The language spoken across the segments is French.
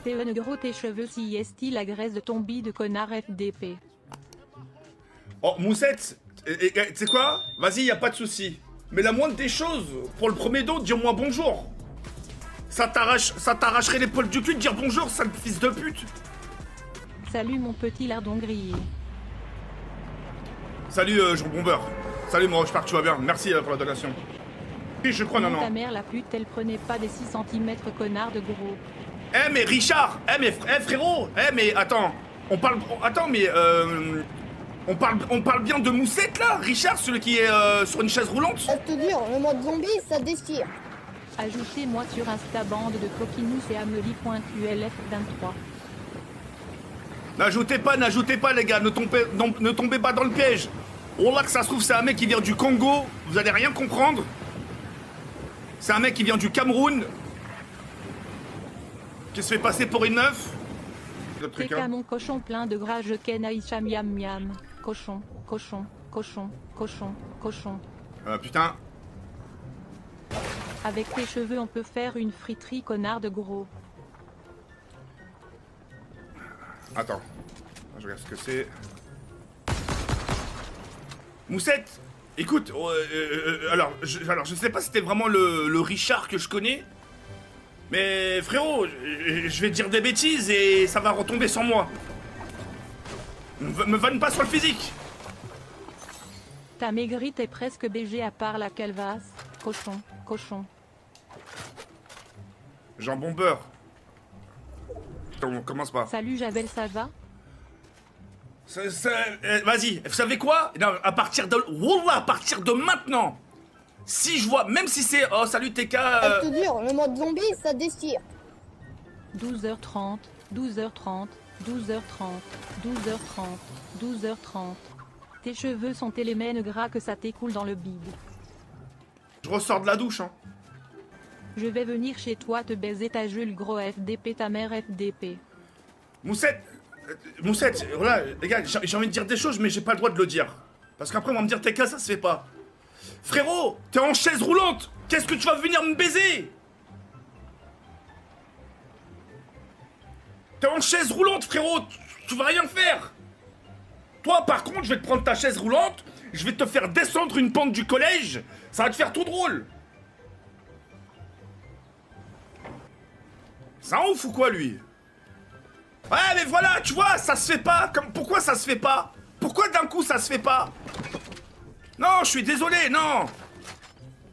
T'es un gros tes cheveux si est la graisse de ton bide connard FDP. Oh, Moussette, tu sais quoi? Vas-y, y a pas de souci. Mais la moindre des choses, pour le premier dos, dis-moi bonjour. Ça t'arracherait les poils du cul de dire bonjour, sale fils de pute. Salut mon petit lardon grillé. Salut, Jean Bombeur. Salut, moi, j'espère que tu vas bien. Merci pour la donation. Oui, je crois, non. Ta mère la pute, elle prenait pas des 6 cm connard de gros. Eh, mais Richard! Frérot! Mais attends, on parle... Attends, mais on parle bien de Moussette, là? Richard, celui qui est sur une chaise roulante? Je te jure, le mode zombie, ça déchire. Ajoutez-moi sur Insta bande de coquinous et Amelie.ulf23. N'ajoutez pas, les gars, ne tombez pas dans le piège. Oh là, que ça se trouve, c'est un mec qui vient du Congo, vous allez rien comprendre. C'est un mec qui vient du Cameroun, qui se fait passer pour une meuf. T'es qu'à mon cochon plein de gras, je ken Aïcha miam miam. Cochon, cochon, cochon, cochon, cochon. Putain. Avec tes cheveux, on peut faire une friterie connard de gros. Attends, je regarde ce que c'est. Moussette, écoute, alors je sais pas si c'était vraiment le Richard que je connais, mais frérot, je vais te dire des bêtises et ça va retomber sur moi. Me vanne pas sur le physique. Ta maigri, t'es presque BG à part la calvasse. Cochon, cochon. Jean Bombeur. On commence pas. Salut Javel, ça va? Vas-y, vous savez quoi? Non, à partir de... Wallah, à partir de maintenant, si je vois, même si c'est... Oh, salut TK... Je te jure, le mode zombie, ça déchire. 12h30, 12h30, 12h30, 12h30, 12h30. Tes cheveux sont tellement gras que ça t'écoule dans le bide. Je ressors de la douche, hein. Je vais venir chez toi te baiser ta Jules gros FDP, ta mère FDP. Moussette, voilà, les gars, j'ai envie de dire des choses, mais j'ai pas le droit de le dire. Parce qu'après, on va me dire, TK, ça se fait pas. Frérot, t'es en chaise roulante. Qu'est-ce que tu vas venir me baiser? T'es en chaise roulante, frérot. Tu vas rien faire. Toi, par contre, je vais te prendre ta chaise roulante, je vais te faire descendre une pente du collège. Ça va te faire tout drôle. C'est un ouf ou quoi, lui? Ouais, mais voilà, tu vois, ça se fait pas. Pourquoi ça se fait pas? Pourquoi d'un coup ça se fait pas? Non, je suis désolé, non.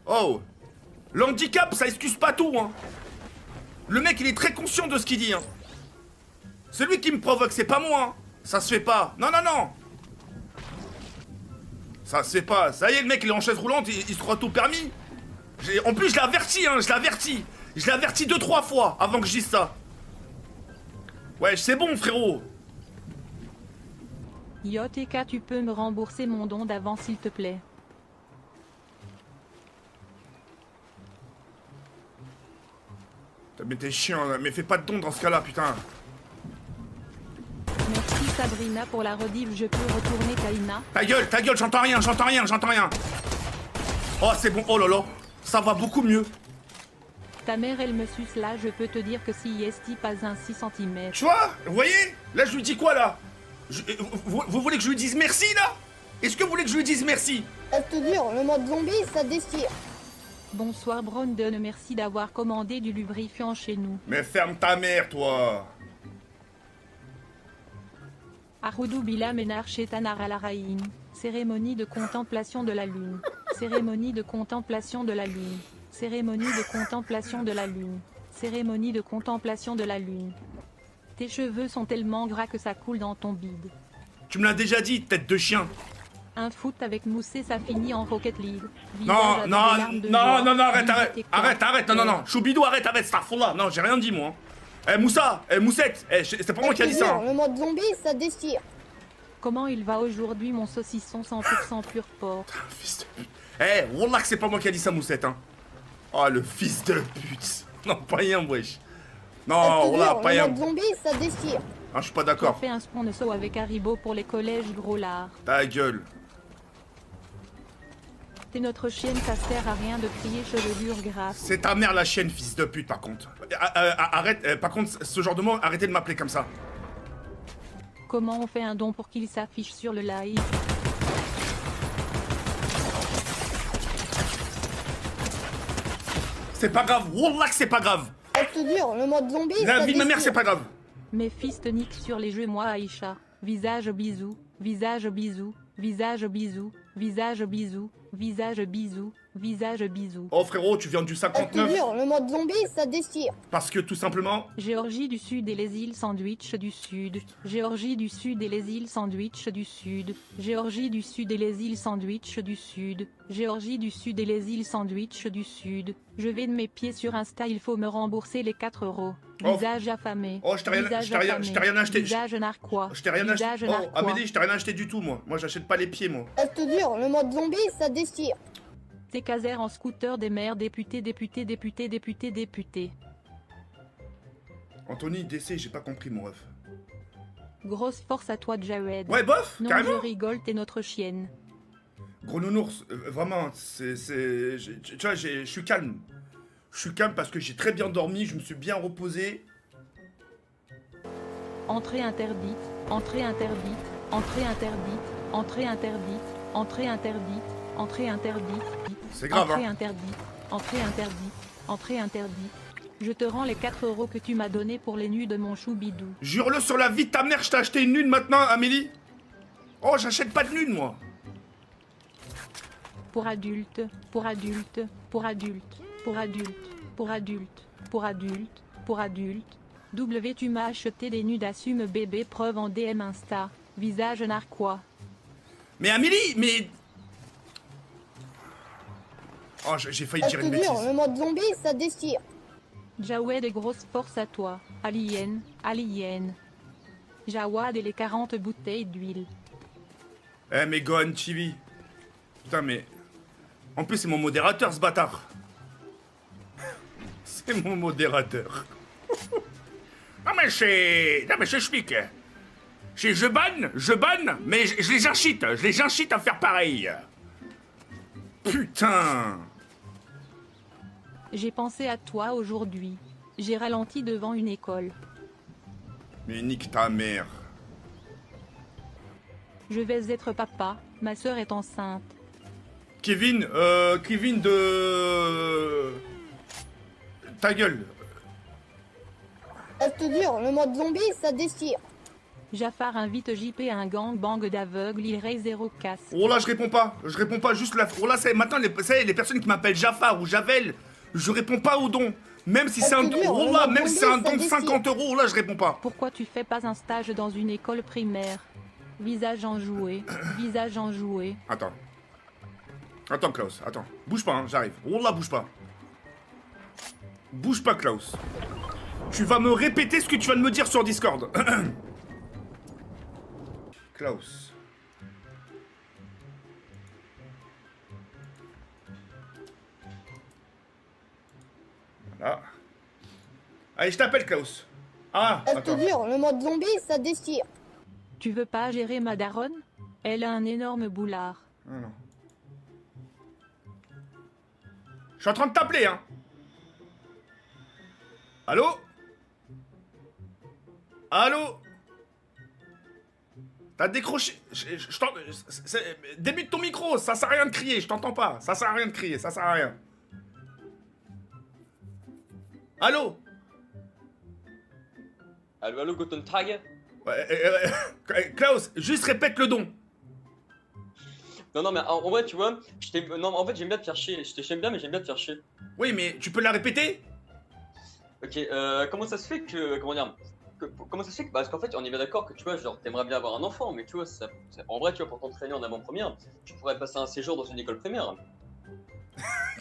Oh, l'handicap, ça excuse pas tout, hein. Le mec, il est très conscient de ce qu'il dit, hein. C'est lui qui me provoque, c'est pas moi, hein. Ça se fait pas. Non, non, non. Ça se fait pas. Ça y est, le mec, il est en chaise roulante, il se croit tout permis. En plus, je l'ai averti, hein, je l'ai averti. Je l'ai averti 2-3 fois avant que je dise ça. Ouais, c'est bon, frérot. Yo TK, tu peux me rembourser mon don d'avant s'il te plaît. Mais t'es chiant, mais fais pas de don dans ce cas-là, putain. Merci Sabrina pour la rediff, je peux retourner Kaina. Ta gueule, j'entends rien. Oh, c'est bon, oh là là, ça va beaucoup mieux. Ta mère elle me suce là, je peux te dire que si est pas un 6 cm. Tu vois, vous voyez? Là, je lui dis quoi, là? Vous voulez que je lui dise merci, là? Est-ce que vous voulez que je lui dise merci? Je te jure, le mode zombie, ça déchire. Bonsoir Brandon, merci d'avoir commandé du lubrifiant chez nous. Mais ferme ta mère, toi. Aroudou Bila Ménar Chétanar à la Raïm. Cérémonie de contemplation de la lune. Cérémonie de contemplation de la lune. Cérémonie de contemplation de la lune. Cérémonie de contemplation de la lune. Tes cheveux sont tellement gras que ça coule dans ton bide. Tu me l'as déjà dit, tête de chien. Un foot avec Moussé, ça finit en Rocket League. Non, arrête, non. Choubidou, arrête, starfallah. Non, j'ai rien dit, moi. Moussette, c'est pas moi qui a dit ça. Le mode zombie, ça déchire. Comment il va aujourd'hui mon saucisson 100% pur porc? Fils de pute. Wallah que c'est pas moi qui a dit ça, Moussette, hein. Oh, le fils de pute. Non, pas rien, wesh. Non, wallah, pas rien. Le mode zombie, ça déchire. Ah, je suis pas d'accord. On fait un spawn de saut avec Haribo pour les collèges gros lard. Ta gueule. T'es notre chienne, ça sert à rien de crier chevelure grasse. C'est ta mère la chienne, fils de pute, par contre. Arrête, par contre, ce genre de mot, arrêtez de m'appeler comme ça. Comment on fait un don pour qu'il s'affiche sur le live? C'est pas grave, wallah que c'est pas grave. Reste dur, le mode zombie, La ça vie de ma mère, c'est déchire. pas grave. Mes fils te niquent sur les jeux, moi Aïcha. Visage bisou, visage bisou, visage bisou, visage bisou, visage bisou, visage bisou. Oh frérot, tu viens du Reste 59. dur, le mode zombie, ça déchire. Parce que tout simplement, Géorgie du Sud et les îles Sandwich du Sud. Géorgie du Sud et les îles Sandwich du Sud. Géorgie du Sud et les îles Sandwich du Sud. Géorgie du Sud et les îles Sandwich du Sud. Je vais de mes pieds sur Insta, il faut me rembourser les 4 €. Oh. Visage affamé. Oh, je t'ai rien- Visage je t'ai rien- affamé. je t'ai rien acheté. Visage narquois. je t'ai rien acheté. Visage Oh, narquois. Amélie, je t'ai rien acheté du tout, moi. Moi, j'achète pas les pieds, moi. Reste dur, le mode zombie, ça déchire. T'es caser en scooter des maires, députés, députés, députés, députés, députés. Anthony, DC, j'ai pas compris, mon ref. Grosse force à toi, Jared. Ouais, bof, Non, je carrément. rigole, t'es notre chienne. Gros nounours, vraiment, tu vois, je suis calme. Je suis calme parce que j'ai très bien dormi, je me suis bien reposé. Entrée interdite, entrée interdite, entrée interdite, entrée interdite, entrée interdite, entrée interdite. C'est grave, Entrée hein. interdite, entrée interdite, entrée interdite. Je te rends les 4 € que tu m'as donnés pour les nuits de mon chou bidou. Jure-le sur la vie de ta mère, je t'ai acheté une lune maintenant, Amélie. Oh, j'achète pas de lune, moi. Pour adultes, pour adultes, pour adultes, pour adultes, pour adultes, pour adultes, pour adultes. W, tu m'as acheté des nudes, assume bébé, preuve en DM Insta. Visage narquois. Mais Amélie, mais... Oh, j'ai failli dire Reste une dur, bêtise. le mode zombie, ça déchire. Jawed et grosse force à toi. Alien, alien. Jawad et les 40 bouteilles d'huile. Eh, mais Gohan TV. Putain, mais... En plus, c'est mon modérateur, ce bâtard. C'est mon modérateur. Non, mais c'est... Non, mais je t'explique. Je banne, mais je les incite à faire pareil. Putain. J'ai pensé à toi aujourd'hui. J'ai ralenti devant une école. Mais nique ta mère. Je vais être papa. Ma sœur est enceinte. Kevin de... Ta gueule. Reste dur, le mode zombie, ça déchire. Jafar invite JP à un gangbang d'aveugles, il raye 0 casse. Oh là, je réponds pas, juste la... Oh là, maintenant, les personnes qui m'appellent Jafar ou Javel, je réponds pas au don. Même si c'est un don, oh là, même si c'est un don de 50 €, oh là, je réponds pas. Pourquoi tu fais pas un stage dans une école primaire? Visage enjoué, visage enjoué. Attends. Attends, Klaus, attends. Bouge pas, hein, j'arrive. Oh là, bouge pas. Bouge pas, Klaus. Tu vas me répéter ce que tu vas de me dire sur Discord. Klaus. Voilà. Allez, je t'appelle, Klaus. Ah, Reste attends. dur, le mode zombie, ça déchire. Tu veux pas gérer ma daronne? Elle a un énorme boulard. Ah, non. Je suis en train de t'appeler, hein. Allô? Allô? T'as décroché. Débute ton micro, ça sert à rien de crier, je t'entends pas. Ça sert à rien de crier, ça sert à rien. Allô? Allô, allô, Guten Tag. Klaus, juste répète le don. Non, mais en vrai, tu vois, non, en fait, j'aime bien te faire chier. Je t'aime bien, mais j'aime bien te faire chier. Oui, mais tu peux la répéter? Ok, comment ça se fait que. Comment dire comment ça se fait que. Parce qu'en fait, on est bien d'accord que tu vois, genre, t'aimerais bien avoir un enfant, mais tu vois, en vrai, tu vois, pour t'entraîner en avant-première, tu pourrais passer un séjour dans une école primaire.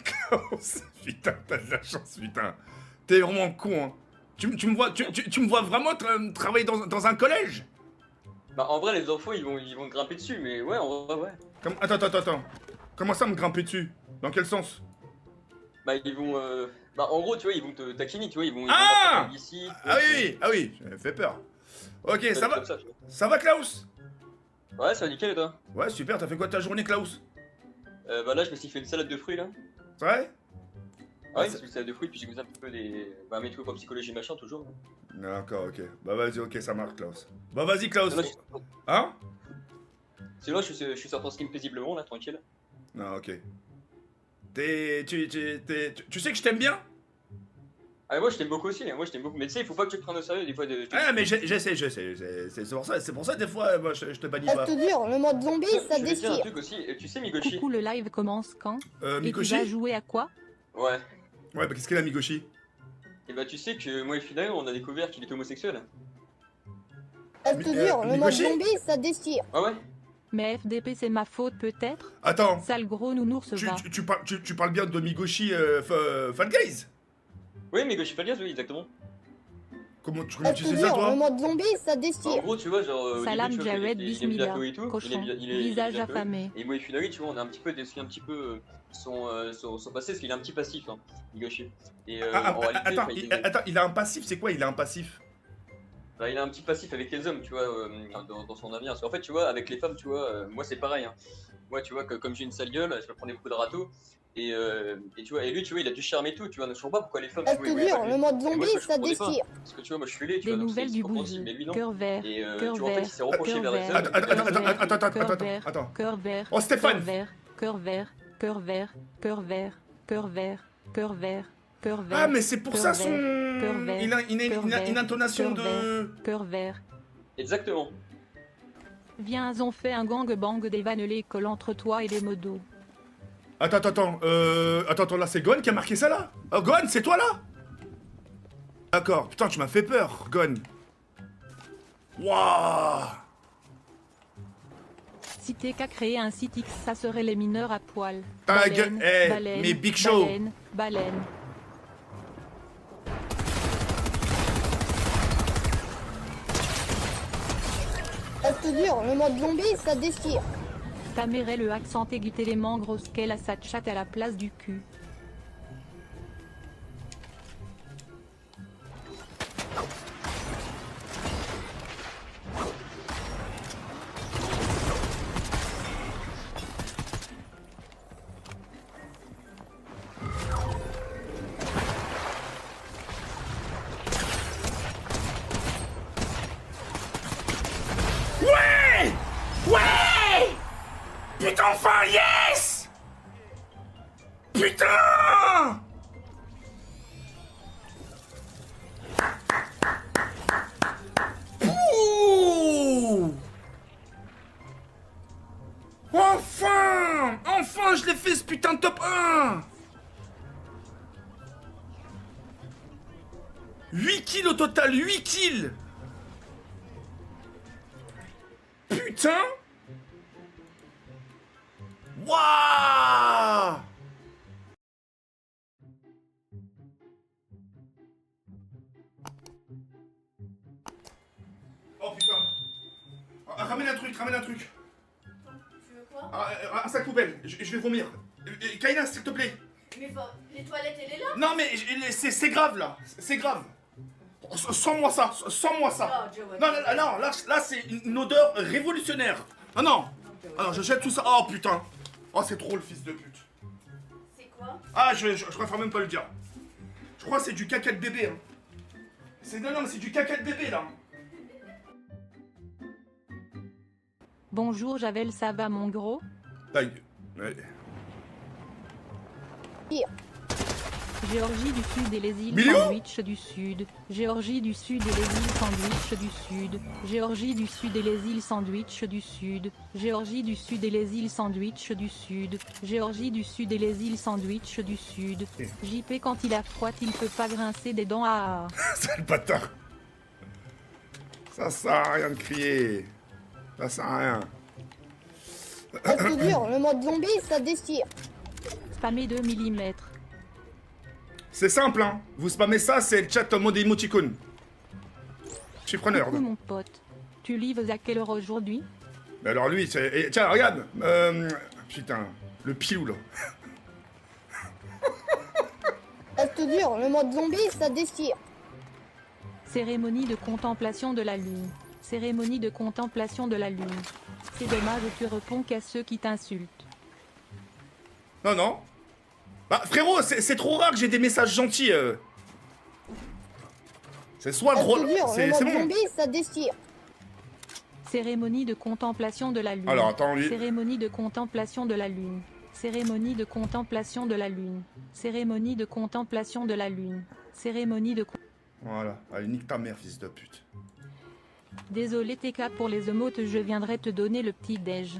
Klaus, putain, t'as de la chance, putain. T'es vraiment con, hein. Tu me vois vraiment travailler dans un collège? Bah, en vrai, les enfants, ils vont te grimper dessus, mais ouais, en vrai, ouais. Attends. Comment ça me grimper dessus? Dans quel sens? Bah, ils vont. Bah, en gros, tu vois, ils vont te taquiner, tu vois, ils vont. Ah ici. Ah oui, ça fait peur. Ok, ça va? Ça, tu vois. Ça va, Klaus? Ouais, ça va nickel et toi? Ouais, super, t'as fait quoi de ta journée, Klaus? Bah là, je me suis fait une salade de fruits là. C'est vrai? Ouais, c'est- une salade de fruits, puis j'ai goûté un petit peu des. Bah, mes trucs en psychologie machin, toujours. D'accord, ok. Bah vas-y, ok, ça marche, Klaus. Bah vas-y, Klaus. Là, Hein? sinon, je suis sorti en skin paisiblement là, tranquille. Non, ok. Tu sais que je t'aime bien? Ah, moi je t'aime beaucoup aussi, moi je t'aime beaucoup. Mais tu sais, il faut pas que tu te prennes au sérieux des fois de. Ah, mais j'essaie. C'est pour ça, des fois, moi, je te bannis pas. Reste dur, le mode zombie, ça Je vais te dire un déchire. truc aussi, tu sais, Migoshi. Coucou, le live commence quand? Et tu Mikoshi? vas jouer à quoi? Ouais. Ouais, bah qu'est-ce qu'elle a, Mikoshi? Et bah, tu sais que moi et Final, on a découvert qu'il était homosexuel. Reste Mais, dur, le mode Mikoshi zombie, ça déchire. Ah ouais? Mais FDP, c'est ma faute peut-être? Attends, Sale gros nounours va. tu parles bien de Migoshi Fall Guys? Oui, Migoshi Falgaz, oui, exactement. Comment tu Reste sais ça, dur, toi? le mode zombie, ça En déchire. gros, tu vois, genre. au Salam début, tu vois, Jared, il aime bismillah, bien Chloé et tout. cochon, il est visage bien Chloé. affamé. Et moi et Funari, tu vois, on a un petit peu déçu un petit peu son passé, parce qu'il est un petit passif, hein, Migoshi. Et en réalité, Attends, enfin, il a un passif, c'est quoi? Il a un passif? bah, il a un petit passif avec les hommes, tu vois, dans son avenir. Parce qu'en fait, tu vois, avec les femmes, tu vois, moi c'est pareil. Hein. Moi, tu vois, que comme j'ai une sale gueule, je me prenais beaucoup de râteaux. Et tu vois, et lui, tu vois, il a du charme et tout, tu vois. Je comprends pas pourquoi les femmes. Reste tu vois, ils dur, voulaient le pas mode lui. Et moi, zombie, je ça comprenais pas. déchire. Parce que tu vois, moi je suis laid, tu Des vois. donc nouvelles c'est du compréhensible, bouseux. mais lui, non. Cœur vert, Et cœur tu vois, en fait, il vert, s'est reproché cœur vers les vert, hommes. Attends. cœur vert, Oh, Stéphane! cœur vert, cœur vert, cœur vert, cœur vert, cœur vert, cœur vert, cœur vert. Ah, mais c'est pour ça son. Cœur vert, Il a une intonation cœur de. Cœur vert. Exactement. Viens, on fait un gangbang des vanelés colle entre toi et les modos. Attends, là c'est Gon qui a marqué ça là? Oh Gon, c'est toi là? D'accord, putain, tu m'as fait peur, Gon. Waouh! Si t'es qu'à créer un site X, ça serait les mineurs à poil. Ta gueule, mais Big Show. Baleine. Reste dur, le mode zombie, ça déchire. Ta mère est le accent aiguité les grosse qu'elle a sa chatte à la place du cul. Ouais! Putain, enfin, yes! Putain! Ouh! Enfin, je l'ai fait ce putain de top 1! 8 kills au total, 8 kills! Putain! Waouh! Oh putain! Ramène un truc! Tu veux quoi? Un sac poubelle, je vais vomir. Kaina, s'il te plaît! Mais les toilettes, elle est là? Non mais c'est grave là! C'est grave! Sens-moi ça! Sens-moi ça! Oh, Joe, Non, là c'est une odeur révolutionnaire! Ah non! Alors je jette tout ça. Oh putain! Oh c'est trop le fils de pute! C'est quoi? Ah je préfère même pas le dire. Je crois que c'est du caca de bébé. Hein. Non mais c'est du caca de bébé là. Bonjour Javel, ça va mon gros? Ta gueule. Ouais. Géorgie du Sud et les îles Milio Sandwich du Sud. Géorgie du Sud et les îles Sandwich du Sud. Géorgie du Sud et les îles Sandwich du Sud. Géorgie du Sud et les îles Sandwich du Sud. Géorgie du Sud et les îles Sandwich du Sud. JP quand il a froid, il peut pas grincer des dents à... Sale bâtard. Ça sert à rien de crier. Ça sert à rien. Reste dur, le mode zombie, ça déchire. Spammer 2 mm. C'est simple hein. Vous spammez ça, c'est le chat en mode emoticon. Je suis preneur. Coucou mon pote. Tu livres à quelle heure aujourd'hui? Mais alors lui, c'est... et tiens, regarde. Putain, le pilou là. Reste dur, le mode zombie, ça déchire. Cérémonie de contemplation de la lune. Cérémonie de contemplation de la lune. C'est dommage, tu réponds qu'à ceux qui t'insultent. Non, non. Bah, frérot, c'est trop rare que j'ai des messages gentils. C'est soit Je gros. te jure, le C'est mode bon. zombie, ça déchire. Cérémonie de contemplation de la lune. Alors, attends, lui. Cérémonie de contemplation de la lune. Cérémonie de contemplation de la lune. Cérémonie de contemplation de la lune. Cérémonie de... Voilà. Allez, nique ta mère, fils de pute. Désolé TK pour les emotes, je viendrai te donner le petit déj.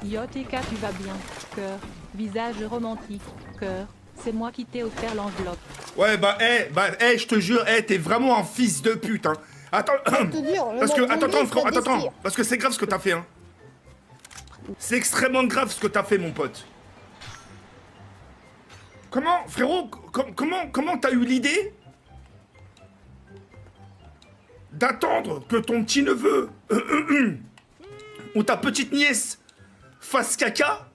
Yo TK, tu vas bien. Cœur. Visage romantique. Cœur. C'est moi qui t'ai offert l'enveloppe. Ouais, je te jure, t'es vraiment un fils de pute, hein. Attends, Je te jure, le parce que, mode attends, zombie, frérot, ça attends, déchire. parce que c'est grave ce que t'as fait, hein. C'est extrêmement grave ce que t'as fait, mon pote. Comment, frérot, comment t'as eu l'idée d'attendre que ton petit neveu ou ta petite nièce fasse caca,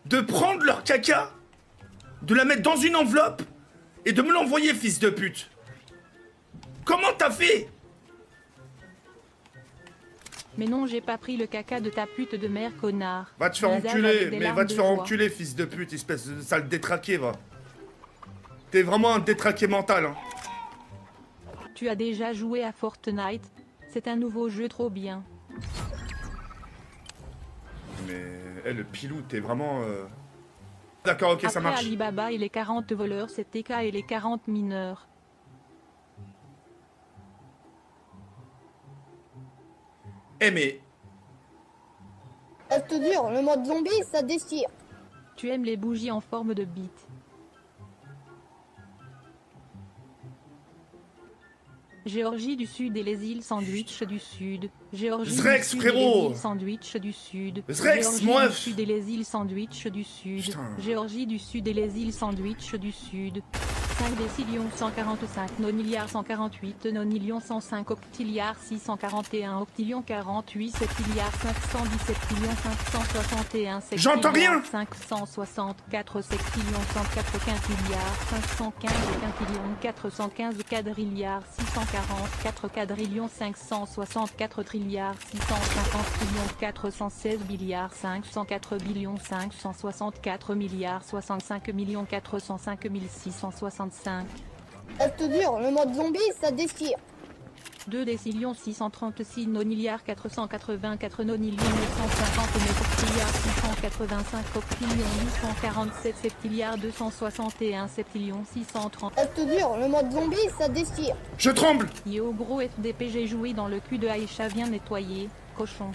de prendre leur caca, de la mettre dans une enveloppe et de me l'envoyer, fils de pute? Comment t'as fait? Mais non, j'ai pas pris le caca de ta pute de mère, connard. Va te faire Visage enculer, avec des mais larmes va te de faire joie. enculer, fils de pute, espèce de sale détraqué, va. T'es vraiment un détraqué mental, hein. Tu as déjà joué à Fortnite? C'est un nouveau jeu trop bien. Mais, le pilou, t'es vraiment... D'accord, ok, ça Après marche. Alibaba et les 40 voleurs, c'est TK et les 40 mineurs. Mais... Je te jure, le mode zombie, ça déchire. Tu aimes les bougies en forme de bite. Géorgie du Sud et les îles Sandwich du Sud. Géorgie Zrex, du Sud et frérot. les îles Sandwich du Sud. Zrex, Géorgie moi. du Sud et les îles Sandwich du Sud. Putain. Géorgie du Sud et les îles Sandwich du Sud. 5 décillions 145 nonilliards 148 nonillions 105 octilliards 641 octillions 48 septilliards 517 millions 561 septilliards J'entends rien. 564 septillions 104 quintilliards 515 quintillions 415 quadrilliards 644 quadrillions 564 trilliards 650 trillions 416 milliards 504 billions 564 milliards 65 millions 405 665 Je te jure, le mode zombie, ça déchire. 2 décillions 636 nonilliards 484 nonillions 959 octilliards 685 octillions 847 septilliards 261 septillions 630. Je te jure, le mode zombie, ça déchire. Je tremble. Yo gros FDP, j'ai joué dans le cul de Aïcha, viens nettoyer, cochon.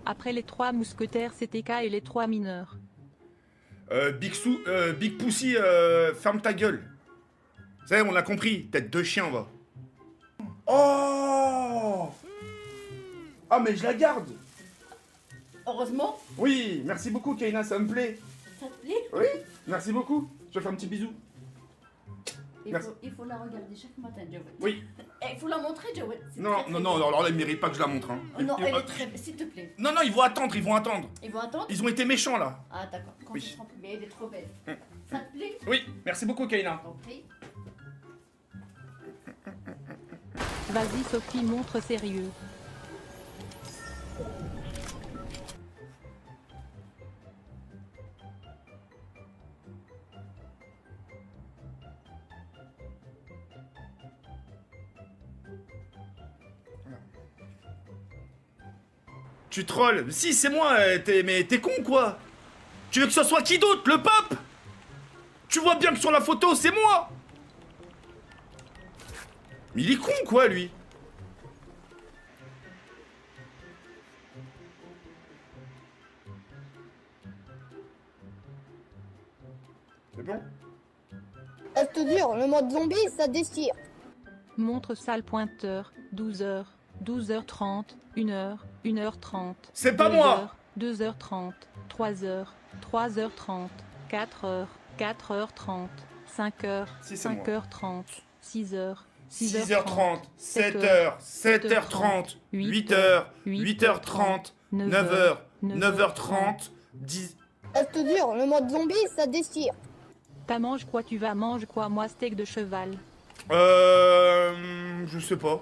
Après les 3 mousquetaires, c'est TK et les 3 mineurs. Big Pussy, ferme ta gueule. Ça y est, on l'a compris. Tête de chien, va. Oh! Ah, mais je la garde. Heureusement, Oui, merci beaucoup, Kaina, ça me plaît. ça te plaît. Oui, merci beaucoup. Je te fais un petit bisou. Merci. Il faut la regarder chaque matin, Joël. Oui. Il faut la montrer, Joël. C'est Non, très, non, très non, bien. alors là, ils méritent pas que je la montre. Hein. Oh non, elle Ils- est très... S'il te plaît. Non, non, ils vont attendre, ils vont attendre. Ils vont attendre. Ils ont été méchants, là. Ah d'accord, quand Oui. tu seras plus... Mais elle est trop belle. Ça te plaît? Oui, merci beaucoup, Kaina. T'en prie. Vas-y Sophie, montre sérieux. Tu trolls. Si, c'est moi, mais t'es con, quoi. Tu veux que ce soit qui d'autre? Le pape? Tu vois bien que sur la photo, c'est moi. Mais il est con, quoi, lui. C'est bon? Je te jure, le mode zombie, ça déchire. Montre sale pointeur, 12h, 12h30, 1h, 1h30. C'est pas moi. 2h30, 3h, 3h30, 4h, 4h30, 5h, Si, c'est moi. 5h30, 6h, 6h30, 7h, 7h30, 8h, 8h30, 9h, 9h30, 10... Ça te dure, le mode zombie, ça déchire. T'as mange quoi, tu vas mange quoi, moi steak de cheval. Je sais pas.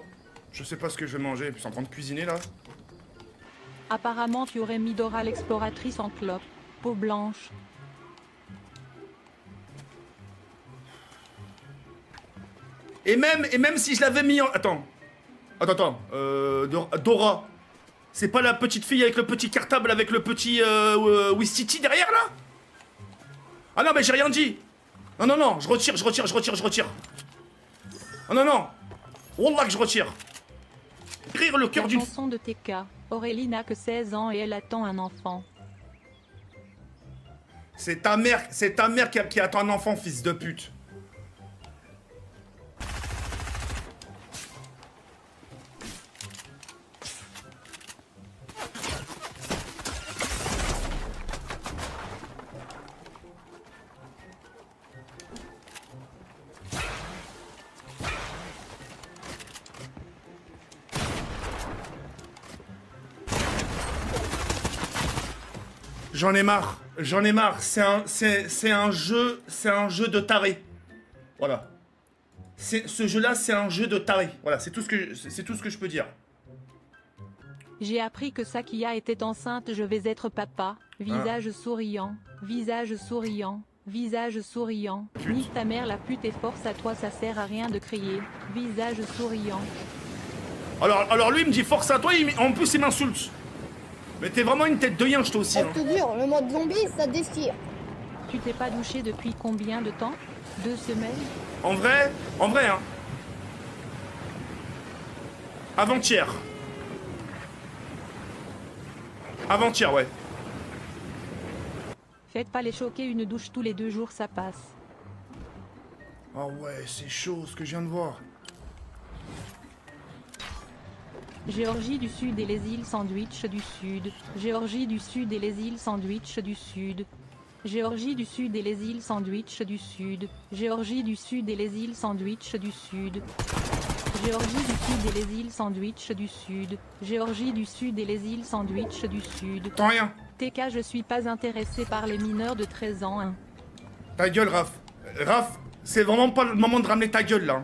Je sais pas ce que je vais manger. Ils sont en train de cuisiner là. Apparemment tu aurais mis Dora l'exploratrice en clope. Peau blanche. Et même si je l'avais mis en... Attends. Dora. C'est pas la petite fille avec le petit cartable avec le petit Wistiti derrière là? Ah non, mais j'ai rien dit. Non, je retire. Oh non. Wallah que je retire. Rire le cœur La d'une... chanson de TK. Aurélie n'a que 16 ans et elle attend un enfant. C'est ta mère qui attend un enfant, fils de pute. J'en ai marre, c'est un jeu de taré. Voilà. Ce jeu-là, c'est un jeu de taré. Voilà, c'est tout ce que je peux dire. J'ai appris que Sakia était enceinte, je vais être papa. Visage souriant, visage souriant, visage souriant. Pute. Nique ta mère la pute et force à toi, ça sert à rien de crier. Visage souriant. Alors lui, il me dit force à toi, en plus, il m'insulte. Mais t'es vraiment une tête de yinche, toi aussi. Ça Hein. te dure, le mode zombie, ça déchire. Tu t'es pas douché depuis combien de temps? 2 semaines? En vrai, hein. Avant-hier, ouais. Faites pas les choquer, une douche tous les 2 jours ça passe. Ah ouais, c'est chaud ce que je viens de voir. Géorgie du Sud et les îles Sandwich du Sud. Géorgie du Sud et les îles Sandwich du Sud. Géorgie du Sud et les îles Sandwich du Sud. Géorgie du Sud et les îles Sandwich du Sud. Géorgie du Sud et les îles Sandwich du Sud. Géorgie du Sud et les îles Sandwich du Sud. T'entends rien. TK, je suis pas intéressé par les mineurs de 13 ans. Hein. Ta gueule, Raph. Raph, c'est vraiment pas le moment de ramener ta gueule, là.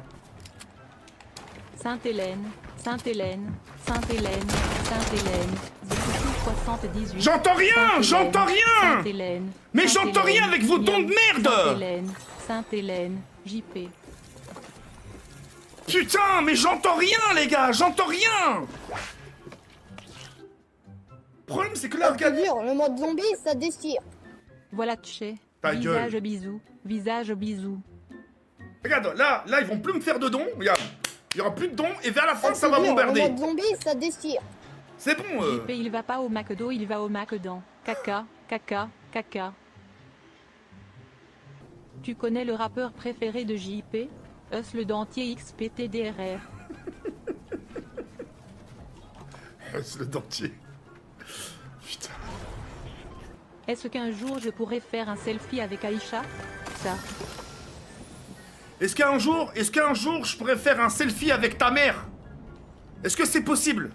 Sainte-Hélène, Sainte-Hélène, Sainte-Hélène, Sainte-Hélène, 78. J'entends rien, j'entends rien. Sainte-Hélène. Mais j'entends rien avec vos tons de merde. Sainte-Hélène, Sainte-Hélène, JP. Putain, mais j'entends rien, les gars, j'entends rien. Le problème, c'est que là, Ça te regarde... dure, le mode zombie, ça déchire. Voilà Tché. Ta Visage gueule. bisou, visage bisou. Regarde, là, ils vont plus me faire de dons. Regarde, il y aura plus de dons et vers la fin, ça te va dure, bombarder. le mode zombie, ça déchire. C'est bon. JP il va pas au McDo, il va au McDan. Caca, caca, caca. Tu connais le rappeur préféré de JP? Us le dentier XPTDRR. C'est le dentier. Putain. Est-ce qu'un jour je pourrais faire un selfie avec Aïcha? Ça. Est-ce qu'un jour, je pourrais faire un selfie avec ta mère? Est-ce que c'est possible?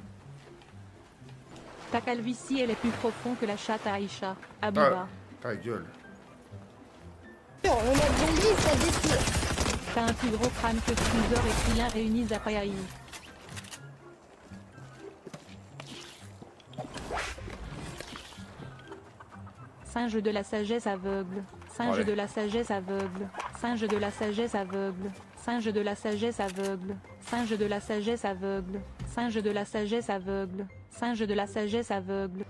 Ta calvitie elle est plus profonde que la chatte à Aïcha. Abouba. Ta gueule. Le mode zombie, ça déchire. T'as un plus gros crâne que Freezer et Krillin réunis à Payaï. Singe de la sagesse aveugle. Singe Ouais. de la sagesse aveugle. Singe de la sagesse aveugle. Singe de la sagesse aveugle. Singe de la sagesse aveugle. Singe de la sagesse aveugle. Singe de la sagesse aveugle.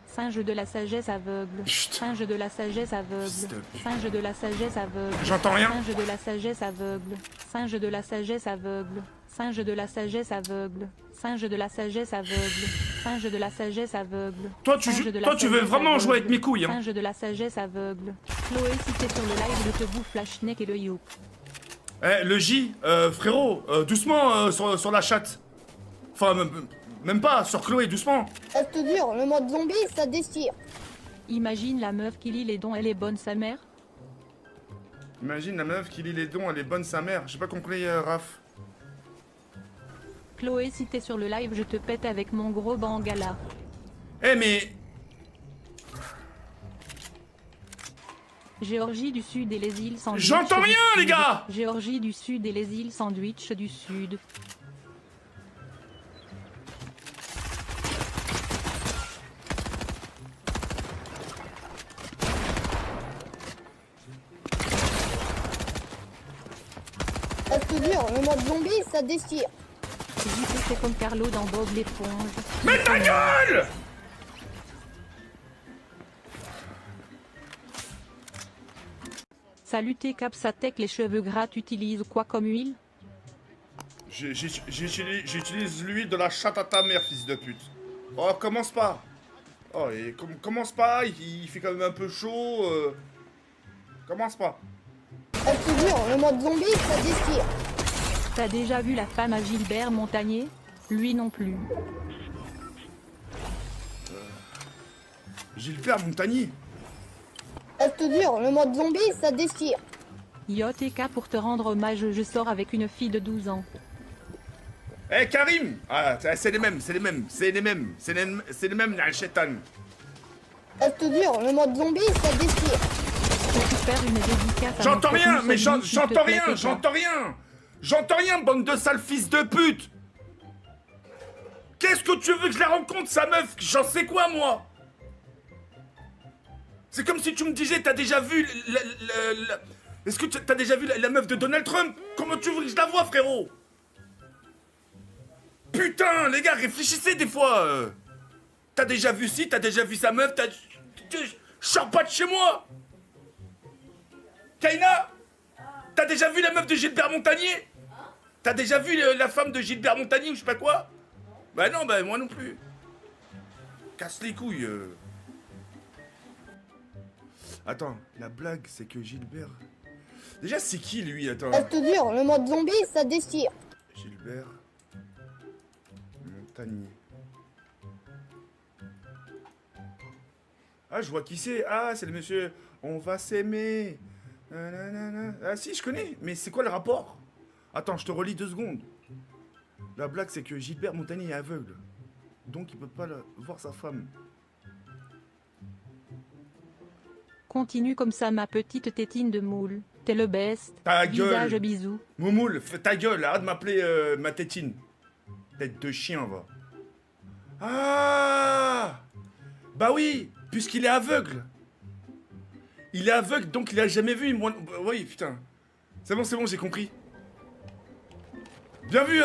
Singe de la sagesse aveugle. Chut. Singe de la sagesse aveugle. Fils de pute. Singe de la sagesse aveugle. J'entends rien. Singe de la sagesse aveugle. Singe de la sagesse aveugle. Singe de la sagesse aveugle. Singe de la sagesse aveugle. Singe de la sagesse aveugle. Toi, tu Singe joues- de la toi, tu veux sagesse vraiment jouer avec aveugle. mes couilles, hein. Singe de la sagesse aveugle. Chloé, si t'es sur le live, je te bouffe la schneck et le you. Eh, le J, frérot, doucement sur la chatte. Enfin, même pas, sur Chloé, doucement. Ça te dure, le mode zombie, ça déchire. Imagine la meuf qui lit les dons, elle est bonne sa mère. Imagine la meuf qui lit les dons, elle est bonne sa mère. J'ai pas compris, Raph. Chloé, si t'es sur le live, je te pète avec mon gros bangala. Eh mais... Géorgie du Sud et les îles Sandwich. J'entends du rien, Sud. les gars. Géorgie du Sud et les îles Sandwich du Sud. Ça te dure, le mode zombie, ça déchire. JP, c'est comme Carlo dans Bob l'éponge. Mais ta gueule! Salut tes Capsatec, les cheveux gras, t'utilises quoi comme huile? J'utilise l'huile de la chatte à ta mère, fils de pute. Oh, commence pas. Oh, et commence pas, il fait quand même un peu chaud. Commence pas. Ça te dure, le mode zombie, ça déchire. T'as déjà vu la femme à Gilbert Montagnier? Lui non plus. Gilbert Montagnier. Ça te dure, le mode zombie, ça déchire. Yo TK, pour te rendre hommage, je sors avec une fille de 12 ans. Eh Karim. Ah, c'est les mêmes, c'est les mêmes, c'est les mêmes, c'est les mêmes, la chétane. Ça te dure, le mode zombie, ça déchire. Peux-tu faire une dédicace à J'entends mon rien, copain mais Sony, s'il te j'entends plaît, rien, TK? j'entends rien. J'entends rien, bande de sales fils de pute. Qu'est-ce que tu veux que je la rencontre, sa meuf? J'en sais quoi, moi? C'est comme si tu me disais, t'as déjà vu Est-ce que t'as déjà vu la meuf de Donald Trump? Comment tu veux que je la vois, frérot? Putain, les gars, réfléchissez des fois. T'as déjà vu ci, t'as déjà vu sa meuf, Je sors pas de chez moi. Kaina, t'as déjà vu la meuf de Gilbert Montagnier? T'as déjà vu la femme de Gilbert Montagnier ou je sais pas quoi? Bah non, bah moi non plus. Casse les couilles. Attends, la blague, c'est que Gilbert... Déjà, c'est qui, lui? Attends. Ça te dure, le mode zombie, ça déchire. Gilbert... Montagnier. Ah, je vois qui c'est. Ah, c'est le monsieur... On va s'aimer. Nanana. Ah si, je connais. Mais c'est quoi le rapport? Attends, je te relis 2 secondes. La blague, c'est que Gilbert Montagnier est aveugle. Donc, il peut pas voir sa femme. Continue comme ça, ma petite tétine de moule. T'es le best. Ta gueule. Visage bisous. Moumoule, fais ta gueule, arrête de m'appeler ma tétine. Tête de chien, va. Ah! Bah oui, puisqu'il est aveugle. Il est aveugle, donc il a jamais vu. Moi, bah oui, putain. C'est bon, j'ai compris. Bien vu,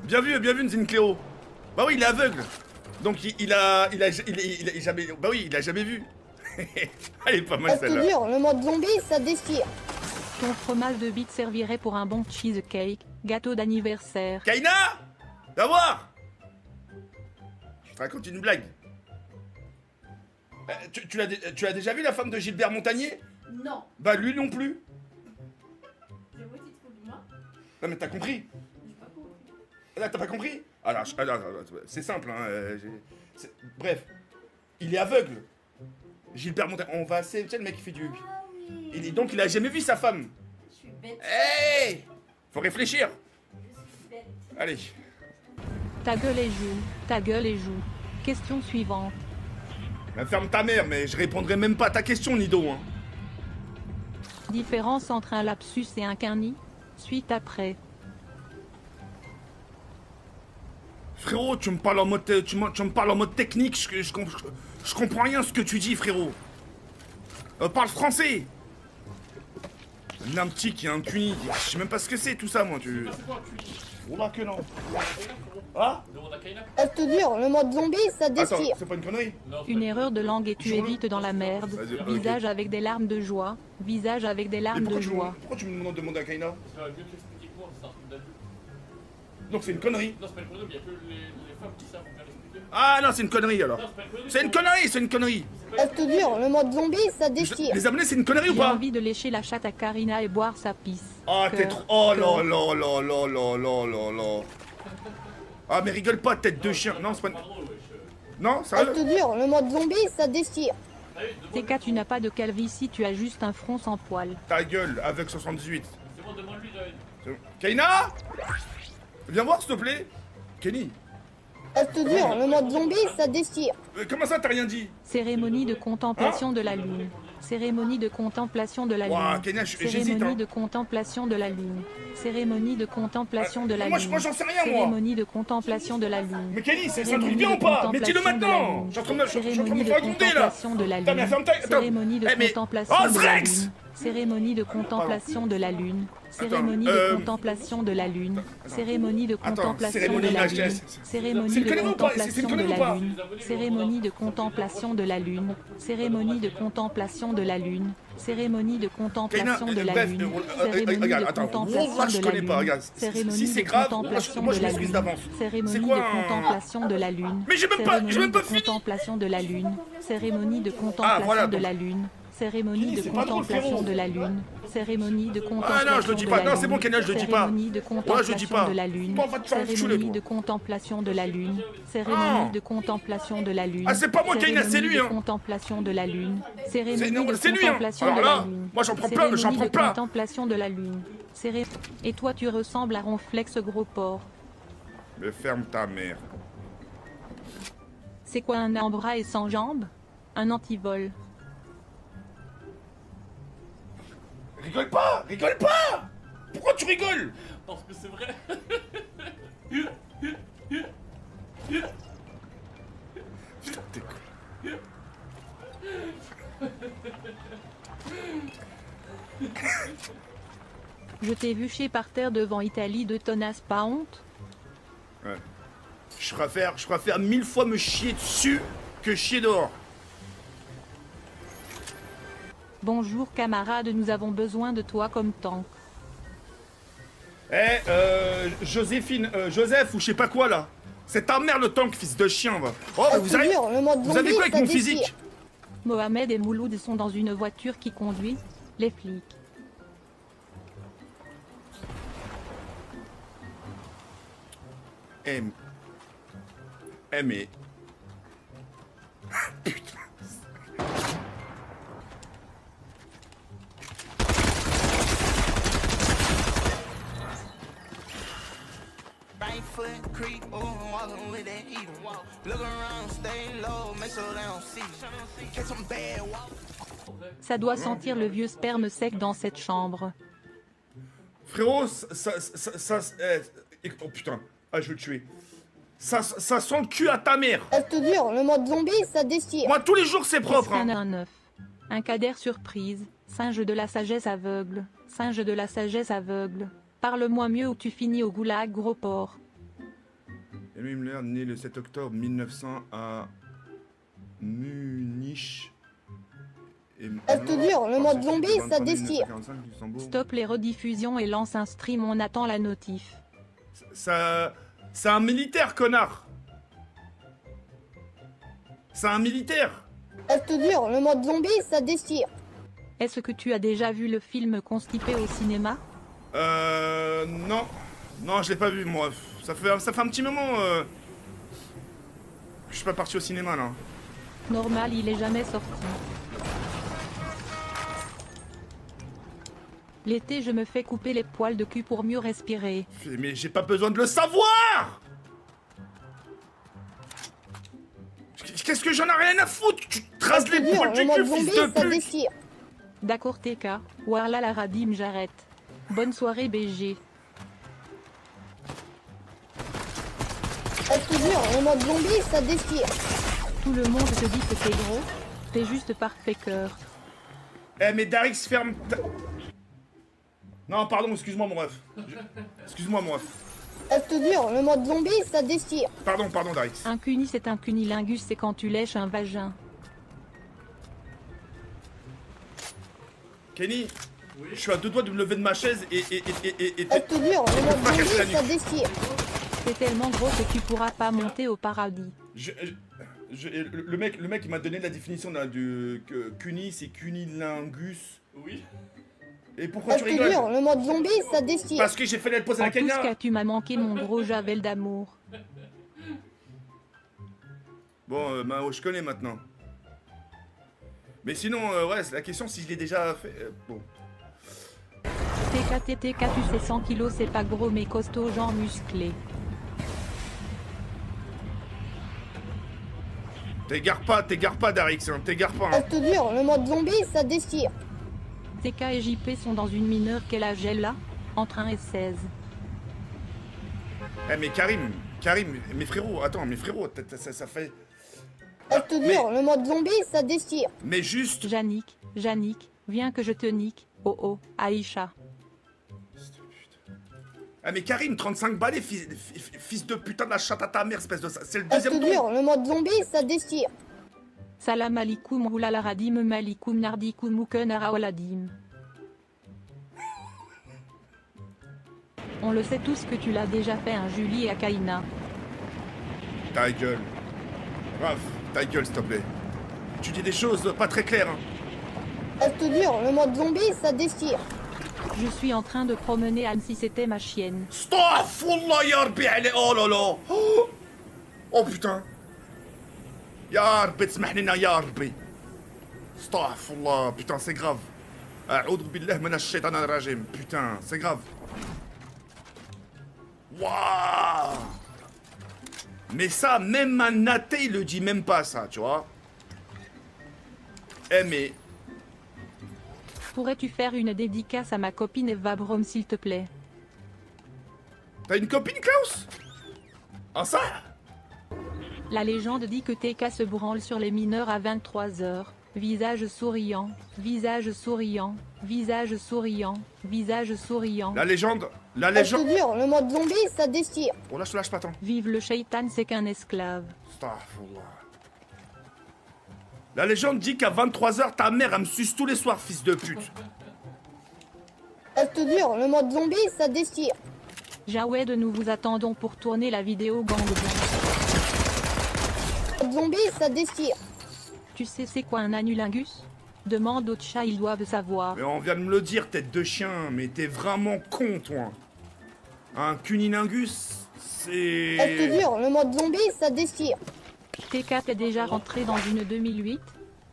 Bien vu, Nzincléo. Bah oui, il est aveugle. Donc il a jamais... Bah oui, il a jamais vu. Elle est pas mal, Ça te celle-là. dure, le mode zombie, ça déchire. Ton fromage de bite servirait pour un bon cheesecake. Gâteau d'anniversaire. Kaina! Va voir! Je te raconte une blague. Tu l'as déjà vu, la femme de Gilbert Montagnier? Non. Bah lui non plus. Je vois, tu te fous de moi. Non mais t'as compris? J'ai pas compris. Là t'as pas compris? Alors, c'est simple, hein. Bref. Il est aveugle. Gilbert Montagnier. On va... C'est le mec qui fait du... Ah oui. Donc il a jamais vu sa femme. Je suis bête. Hey! Faut réfléchir. Je suis bête. Allez. Ta gueule et joue. Ta gueule et joue. Question suivante. Bah, ferme ta mère, mais je répondrai même pas à ta question, Nido, hein. Différence entre un lapsus et un quinni. Suite après. Frérot, tu me parles en mode, tu me parles en mode technique, je comprends rien ce que tu dis, frérot. Parle français. Un petit qui a un QI, je sais même pas ce que c'est tout ça, moi, tu... Oh là que non. Ah? Ça te dure, le mode zombie, ça Attends, déchire. c'est pas une connerie? Une erreur de langue et tu Sur le- évites dans la merde. Vas-y, ok. Visage avec des larmes de joie. Visage avec des Et larmes de joie. pourquoi tu me demandes de demander à Kaina? Ça va mieux t'expliquer que moi, c'est un truc d'adulte. Donc c'est une connerie. Non, c'est pas une connerie, mais il y a que les femmes qui savent bien l'expliquer. Ah non, c'est une connerie alors. Non, c'est pas une connerie. C'est une connerie, c'est une connerie. Ça te dure, le mode zombie, ça déchire. Les abonnés, c'est une connerie ou J'ai pas? envie de lécher la chatte à Karina et boire sa pisse. Ah, t'es Cœur, trop... Oh cœur. là là là là là là là là. Ah, mais rigole pas, tête de chien. Non, c'est pas une... Pas drôle, wesh. Non, Ça sérieux? te dure, le mode zombie, ça déchire. TK, tu n'as pas de calvitie, tu as juste un front sans poils. Ta gueule, avec 78. C'est bon, demande-lui, Jared. C'est bon. Kaina, viens voir s'il te plaît. Kenny, Je te jure, le mode zombie, ça déchire. comment ça t'as rien dit? Cérémonie de contemplation de la lune. Cérémonie de contemplation de la Ouah, lune. Kenya, j'hésite, Cérémonie hein. de contemplation de la lune. Cérémonie de contemplation de la Moi, lune. moi, j'en sais rien, moi. Cérémonie de contemplation de la lune. Mais Kenny, c'est un Cérémonie truc bien de ou pas? Mais dis-le contemplation de la maintenant. lune. Je suis en train de me Cérémonie de faire gronder là. contemplation de la Putain, mais lune. ferme ta... Attends. Cérémonie de Eh, mais- contemplation Oh, de la Zrex. lune. Cérémonie de contemplation de la lune. Cérémonie de contemplation de la lune. Cérémonie de contemplation cérémonie de la de lune. HS. Cérémonie C'est le de connu ou pas? C'est le contemplation connu de ou la pas? lune. Cérémonie de contemplation de la lune. Cérémonie de contemplation de la lune. Cérémonie de contemplation de la bref, lune. regarde, Cérémonie de attends, contemplation Wallah, je de la connais pas, lune. regarde. Cérémonie Si c'est de grave, contemplation moi, de je la m'excuse lune. d'avance. Cérémonie C'est quoi de un- contemplation de la lune. Mais j'ai même pas Cérémonie fini. de contemplation de la lune. Cérémonie de Ah, contemplation voilà, de donc. la lune. Cérémonie Kenny, de c'est pas drôle, contemplation frérot. de la lune. Cérémonie de contemplation Ah non, je le dis de pas. la Non, c'est lune. bon, Kenny, je le dis pas. Cérémonie de Ouais, je le dis contemplation pas. de la lune. Toi, va te faire enculer, Cérémonie toi. de contemplation de la lune. Ah. Cérémonie de contemplation de la lune. Ah, c'est pas moi, Kenny, c'est lui, Cérémonie de hein. contemplation de la lune. C'est Cérémonie non, de c'est lui, hein. contemplation Alors de là, la lune. moi, j'en prends plein, j'en Cérémonie prends de plein. contemplation de la lune. Et toi, tu ressembles à Ronflex gros porc. Mais ferme ta mère. C'est quoi un en bras et sans jambes? Un antivol. Rigole pas, rigole pas. Pourquoi tu rigoles? Parce que c'est vrai. Putain, t'es con. Je t'ai vu chier par terre devant Italie de tonnasse, pas honte? Ouais. Je préfère 1000 fois me chier dessus que chier dehors. Bonjour camarade, nous avons besoin de toi comme tank. Eh, Joséphine, Joseph ou je sais pas quoi là. C'est ta mère le tank, fils de chien, va. Oh, Je vous te avez, jure, le mode vous avez zombie, quoi avec ça mon déchire. physique? Mohamed et Mouloud sont dans une voiture qui conduit les flics. Eh, mais... Putain. Right foot creep, ooh, walking with that heat. Look around, stay low, make sure they don't see. Catch some bad walk. Ça doit sentir le vieux sperme sec dans cette chambre. Frérot, oh putain, ah je vais le tuer. Ça sent le cul à ta mère. Je te jure, le mode zombie, ça déchire. Moi tous les jours c'est propre. Hein. Un 9. Un cader surprise. Singe de la sagesse aveugle. Singe de la sagesse aveugle. Parle-moi mieux ou tu finis au goulag, gros porc. Helmut Himmler, né le 7 octobre 1900 à Munich. Je te jure, le mode zombie, ça déchire. Stop les rediffusions et lance un stream, on attend la notif. Ça... C'est un militaire, connard. C'est un militaire. Je te jure, le mode zombie, ça déchire. Est-ce que tu as déjà vu le film Constipé au cinéma? Non. Non, je l'ai pas vu, moi. Ça fait un petit moment, je suis pas parti au cinéma, là. Normal, il est jamais sorti. L'été, je me fais couper les poils de cul pour mieux respirer. Mais j'ai pas besoin de le savoir. Qu'est-ce que j'en ai rien à foutre? Tu te Je traces te les jure, poils le du mode cul, zombie, fils de ça pute. déchire. D'accord TK, voilà la radim, j'arrête. Bonne soirée BG. Je te jure, le mode zombie, ça déchire. Tout le monde te dit que t'es gros. T'es juste parfait cœur. Eh, mais Darix, ferme ta... Non, pardon, excuse-moi, mon ref. Excuse-moi, mon ref. Je te jure, le mode zombie, ça déchire. Pardon, Darix. Un cuni c'est un cunilingus, c'est quand tu lèches un vagin. Kenny, je suis à deux doigts de me lever de ma chaise et Je te jure, le mode pas casser la zombie, ça nuque. déchire. T'es tellement gros que tu pourras pas monter au paradis. le mec il m'a donné la définition là, du cuni, c'est cunilingus. Oui. Et pourquoi Je tu te rigoles? jure, le mode zombie, ça déchire. Parce que j'ai fait la pause à En la tout Kenya. cas, tu m'as manqué mon gros javel d'amour. Bon, Mao, je connais maintenant. Mais sinon, ouais, c'est la question si je l'ai déjà fait. Bon. TK, tu sais 100 kilos, c'est pas gros mais costaud, genre musclé. T'égare pas, Darix, hein, t'égare pas. Hein. Je te jure, le mode zombie, ça déchire. TK et JP sont dans une mineure, quel âge elle a? Entre 1 et 16. Eh, mais Karim, mes frérots, attends, mes frérots, ça fait. Je te jure, le mode zombie, ça déchire. Mais juste. Yannick, viens que je te nique. Oh oh, Aïcha. Ah, mais Karim, 35 balais, fils de putain de la chatte à ta mère, espèce de. C'est le Je deuxième te tour. jure, le mode zombie, ça déchire. Salam alikoum roulala radim malikoum nardikoum mouken araoladim. On le sait tous que tu l'as déjà fait, hein, Julie et Akaina. Ta gueule. Raph, ta gueule, s'il te plaît. Tu dis des choses pas très claires, hein. Je te jure, le mode zombie, ça déchire. Je suis en train de promener Anne si c'était ma chienne. Astaghfirullah, ya Rabbi, allez, oh là là. Oh putain. Ya Rabbi, tsmahnina, ya Rabbi. Astaghfirullah, putain, c'est grave. A'oudhu billah minash shaitanir rajim. Putain, c'est grave. Waouh. Mais ça, même un athée, il le dit même pas, ça, tu vois. Eh, mais. Pourrais-tu faire une dédicace à ma copine Eva Brom s'il te plaît? T'as une copine, Klaus? Ah, ça? La légende dit que TK se branle sur les mineurs à 23h. Visage souriant, visage souriant, visage souriant, visage souriant. La légende. La Je te légende. jure, le mode zombie, ça déchire. Oh là, je te lâche pas tant. Vive le shaitan, c'est qu'un esclave. Astaghfirullah. La légende dit qu'à 23h, ta mère, elle me suce tous les soirs, fils de pute. Je te jure, le mode zombie, ça déchire. Jawed, nous vous attendons pour tourner la vidéo gangbang. Le mode zombie, ça déchire. Tu sais c'est quoi un anulingus? Demande aux chats, ils doivent savoir. Mais on vient de me le dire, tête de chien, mais t'es vraiment con, toi. Un cunilingus, Je te c'est... jure, le mode zombie, ça déchire. TK, t'es déjà rentré dans une 2008?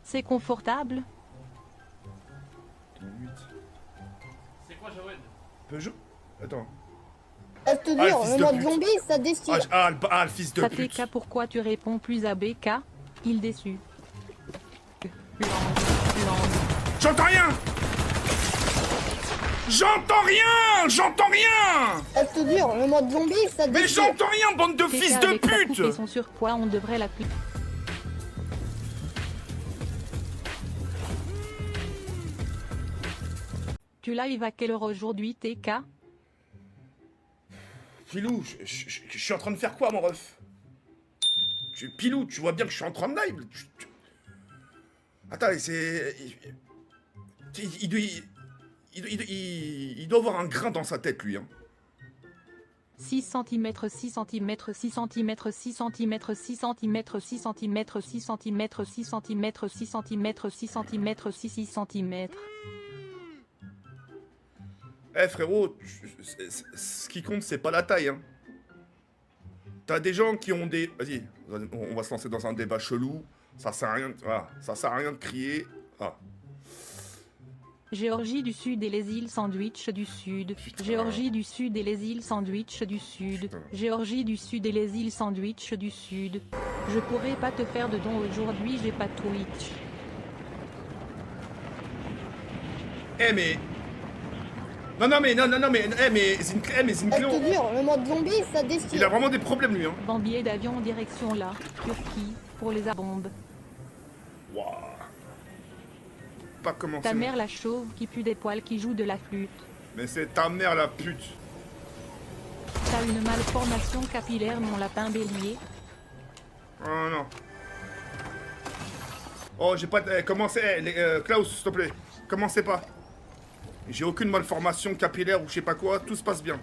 C'est confortable? C'est quoi, Jawed? Peugeot. Attends. Je te Ah, jure, fils le de mode pute. zombie, ça déchire. Le fils de Ça pute. TK, pourquoi tu réponds plus à BK? Il déçu. Langue. J'entends rien. J'entends rien. Je te jure, le mode zombie, ça Mais déchire. j'entends rien, bande de TK, fils de avec sa coupe et pute. son surpoids, on devrait l'appeler. Tu live à quelle heure aujourd'hui, TK? Pilou, je suis en train de faire quoi, mon ref? Pilou, tu vois bien que je suis en train de live. Attends, c'est... Il doit avoir un grain dans sa tête, lui. Hein. 6 cm, 6 cm, 6 cm, 6 cm, 6 cm, 6 cm, 6 cm, 6 cm, 6 cm, 6 cm, 6 cm. Eh frérot, ce qui compte, c'est pas la taille. Hein. T'as des gens qui ont des... Vas-y, on va se lancer dans un débat chelou. Ça sert à rien, voilà, ça sert à rien de crier. Ah. Géorgie du Sud et les îles Sandwich du Sud. Géorgie du Sud et les îles Sandwich du Sud. Putain. Géorgie du Sud et les îles Sandwich du Sud. Je pourrais pas te faire de don aujourd'hui, j'ai pas Twitch. Eh mais... Non, mais Zincleo, Je te jure, le mode zombie, ça il a déchire. vraiment des problèmes, lui. Hein. Bambier d'avion direction là, Turquie, pour les abombes. Waouh. Pas commencer. Ta mère la chauve qui pue des poils qui joue de la flûte. Mais c'est ta mère, la pute. T'as une malformation capillaire, mon lapin bélier. Oh non. Oh, j'ai pas... commencez... Klaus, s'il te plaît. Commencez pas. J'ai aucune malformation capillaire ou je sais pas quoi. Tout se passe bien.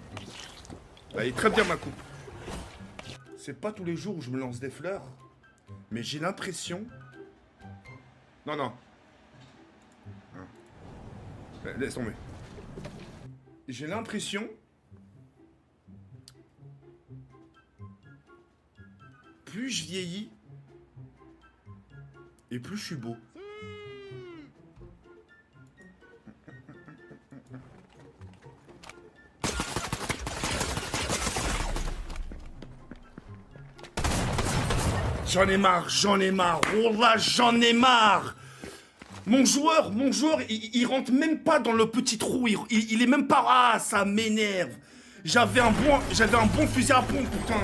Elle est très bien, ma coupe. C'est pas tous les jours où je me lance des fleurs. Mais j'ai l'impression... Non, non. Hein. Laisse tomber. J'ai l'impression... Plus je vieillis... Et plus je suis beau. J'en ai marre, j'en ai marre. Oh là, j'en ai marre. Mon joueur, il rentre même pas dans le petit trou. Il est même pas... Ah, ça m'énerve. J'avais un bon fusil à pompe, putain.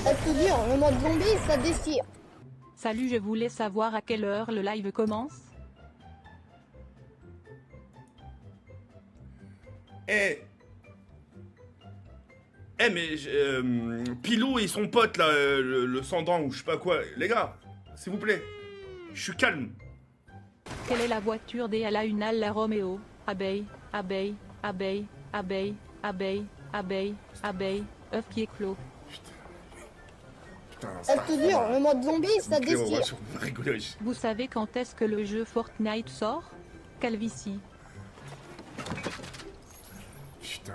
Je te jure, le mode zombie, ça déchire. Salut, je voulais savoir à quelle heure le live commence. Eh, mais Pilou et son pote là, le Sandan ou je sais pas quoi, les gars, s'il vous plaît, je suis calme. Quelle est la voiture des à la une Alfa Romeo? Abeille, abeille, abeille, abeille, abeille, abeille, abeille, œuf qui éclot. Putain, Je te jure, le mode zombie, ça déchire. on va rigoler. Vous savez quand est-ce que le jeu Fortnite sort? Calvitie. Putain.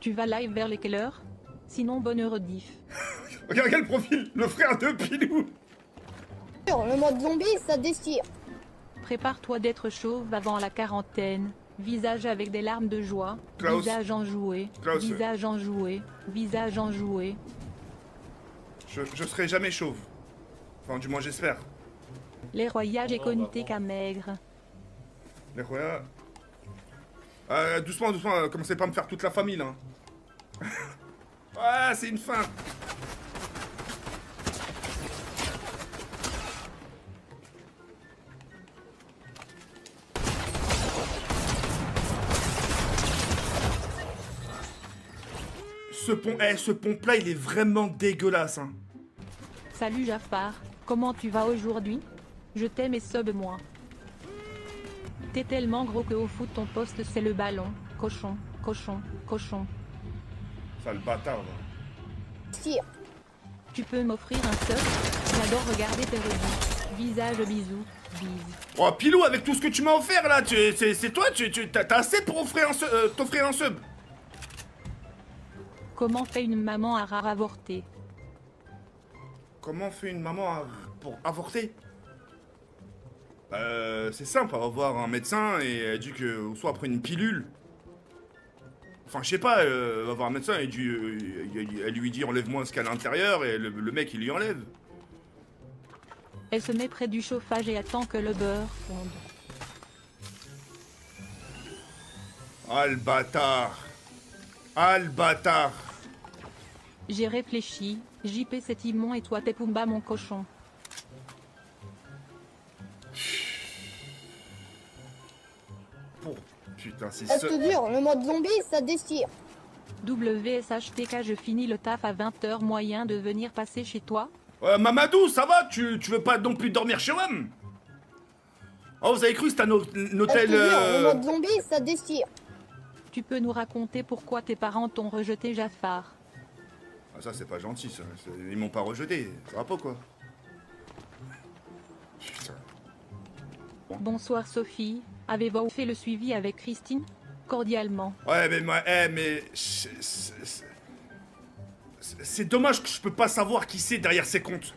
Tu vas live vers les quelle heure? Sinon bonne rediff. Regarde le profil, le frère de Pilou. Je te jure, le mode zombie, ça déchire. Prépare-toi d'être chauve avant la quarantaine. Visage avec des larmes de joie. Klaus. Visage enjoué. Klaus. Visage enjoué. Visage enjoué. Je serai jamais chauve. Enfin, du moins j'espère. Les royages et connutés qu'à maigre. Les rois. Doucement, commencez pas à me faire toute la famille là. Ouais, c'est une fin. Ce pompe-là, il est vraiment dégueulasse. Hein. Salut Jafar, comment tu vas aujourd'hui? Je t'aime et sub moi. T'es tellement gros que au foot ton poste c'est le ballon. Cochon, cochon, cochon. Sale bâtard, là. Déchire. Tu peux m'offrir un sub? J'adore regarder tes rediffs. Visage bisous, bise. Oh, Pilou, avec tout ce que tu m'as offert là, c'est toi, t'as assez pour t'offrir un sub. Comment fait une maman à rare avorter? Comment fait une maman pour avorter? C'est simple, elle va voir un médecin et elle dit que soit après une pilule. Enfin, je sais pas, elle va voir un médecin et elle lui dit enlève-moi ce qu'il y a à l'intérieur et le mec il lui enlève. Elle se met près du chauffage et attend que le beurre fonde. Ah le bâtard. Ah le bâtard. J'ai réfléchi, JP c'est Timon et toi t'es Pumba mon cochon. Oh, putain, c'est Je ça. te jure, le mode zombie, ça déchire. WSHTK je finis le taf à 20h, moyen de venir passer chez toi? Mamadou, ça va? Tu veux pas non plus dormir chez WAM? Oh, vous avez cru que c'était un Je hôtel... te jure, le mode zombie, ça déchire. Tu peux nous raconter pourquoi tes parents t'ont rejeté Jafar? Ah, ça, c'est pas gentil, ça. Ils m'ont pas rejeté. Ça va pas, quoi? Putain. Bonsoir Sophie, avez-vous fait le suivi avec Christine? Cordialement. Ouais, mais moi... c'est dommage que je peux pas savoir qui c'est derrière ces comptes.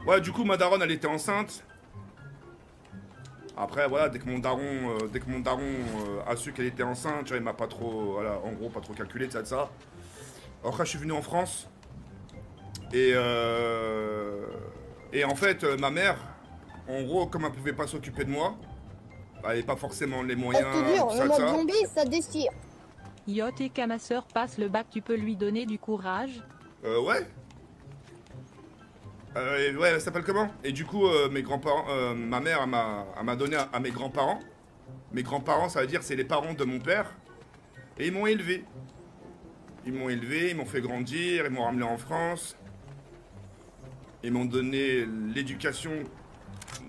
Ouais, du coup, ma daronne, elle était enceinte. Après, voilà, dès que mon daron a su qu'elle était enceinte, tu vois, il m'a pas trop... Voilà, en gros, pas trop calculé de ça. Après, je suis venu en France. Et en fait, ma mère, en gros, comme elle pouvait pas s'occuper de moi, elle avait pas forcément les Je moyens, te jure, tout le ça, de mode ça. zombie, ça déchire. Yot et que ma sœur passe le bac, tu peux lui donner du courage? Ouais. Ouais, elle s'appelle comment? Et du coup, mes grands-parents, ma mère, elle m'a donné à mes grands-parents. Mes grands-parents, ça veut dire c'est les parents de mon père. Et ils m'ont élevé. Ils m'ont fait grandir, ils m'ont ramené en France. Ils m'ont donné l'éducation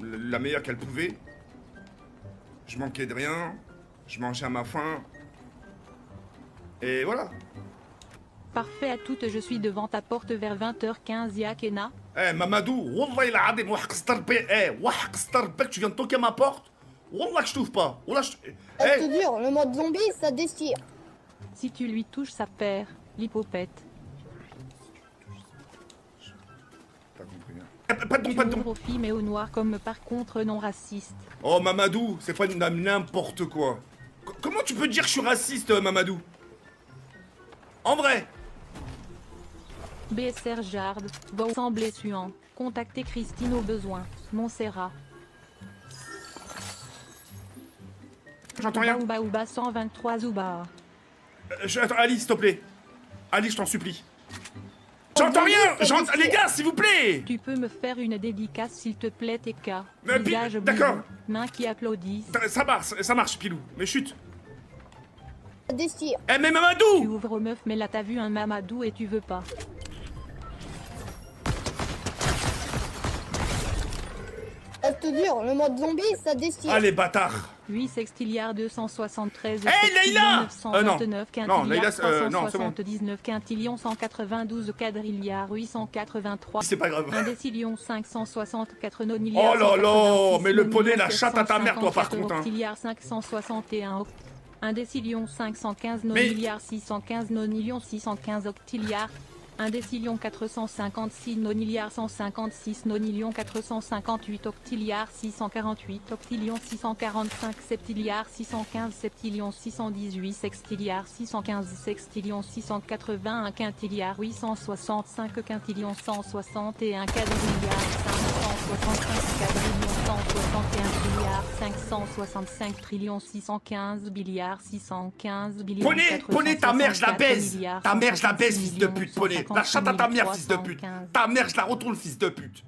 la meilleure qu'elle pouvait. Je manquais de rien. Je mangeais à ma faim. Et voilà. Parfait à toutes, je suis devant ta porte vers 20h15 Yakena. Eh Mamadou, wallah il a tu viens de toquer à ma porte. Wallah que je t'ouvre pas. Wallah je... Je Eh, te jure, le mode zombie, ça déchire. Si tu lui touches sa paire, l'hypopète. Pas compris. Hein. Pas de Tu don. ouvres aux filles mais au noir comme par contre non raciste. Oh Mamadou, c'est pas n'importe quoi. Comment tu peux dire que je suis raciste, Mamadou? En vrai. BSR Jard, Vaux semblait suant. Contactez Christine au besoin. Montserrat. J'entends rien. Ouba Ouba 123 Zouba. Attends, Ali, s'il te plaît. Ali, je t'en supplie. J'entends rien. Les gars, s'il vous plaît. Tu peux me faire une dédicace s'il te plaît, TK. Mais Visage d'accord. bleu, mains qui applaudissent. Ça marche, Pilou. Mais chut. Ça déchire. Eh, mais Tu Mamadou. ouvres meuf mais là t'as vu un Mamadou et tu veux pas. Je te jure, le mode zombie, ça déchire. Ah, les bâtards. 8 sextiliards 273 Hey, Leïla 929 Non, Leïla, non, c'est bon. 379 quintillions 192 quadrilliards 883 C'est pas grave. 1 décillion 564 nonilliards Oh là là, 186 mais le poney, la nonillions chatte à ta mère, toi, par 754 contre, hein. octilliards 561 1 décillion 515 Mais- nonilliards 615 nonillions 615 octilliards 1 décillion 456 nonilliards 156 nonillions 458 octilliards 648 octillions 645 septilliards 615 septillions 618 sextilliards 615 sextillions 681 quintilliards 865 quintillions 161 quadrilliards 565 quadrillions 161 trilliards 565 trillions 615 billiards 615 billions Poney, ta mère, je la 464 baise. milliards, Ta mère, je la baise, 156 fils de pute, Poney. La chatte à ta mère, fils de pute. 315. Ta mère, je la retourne, fils de pute.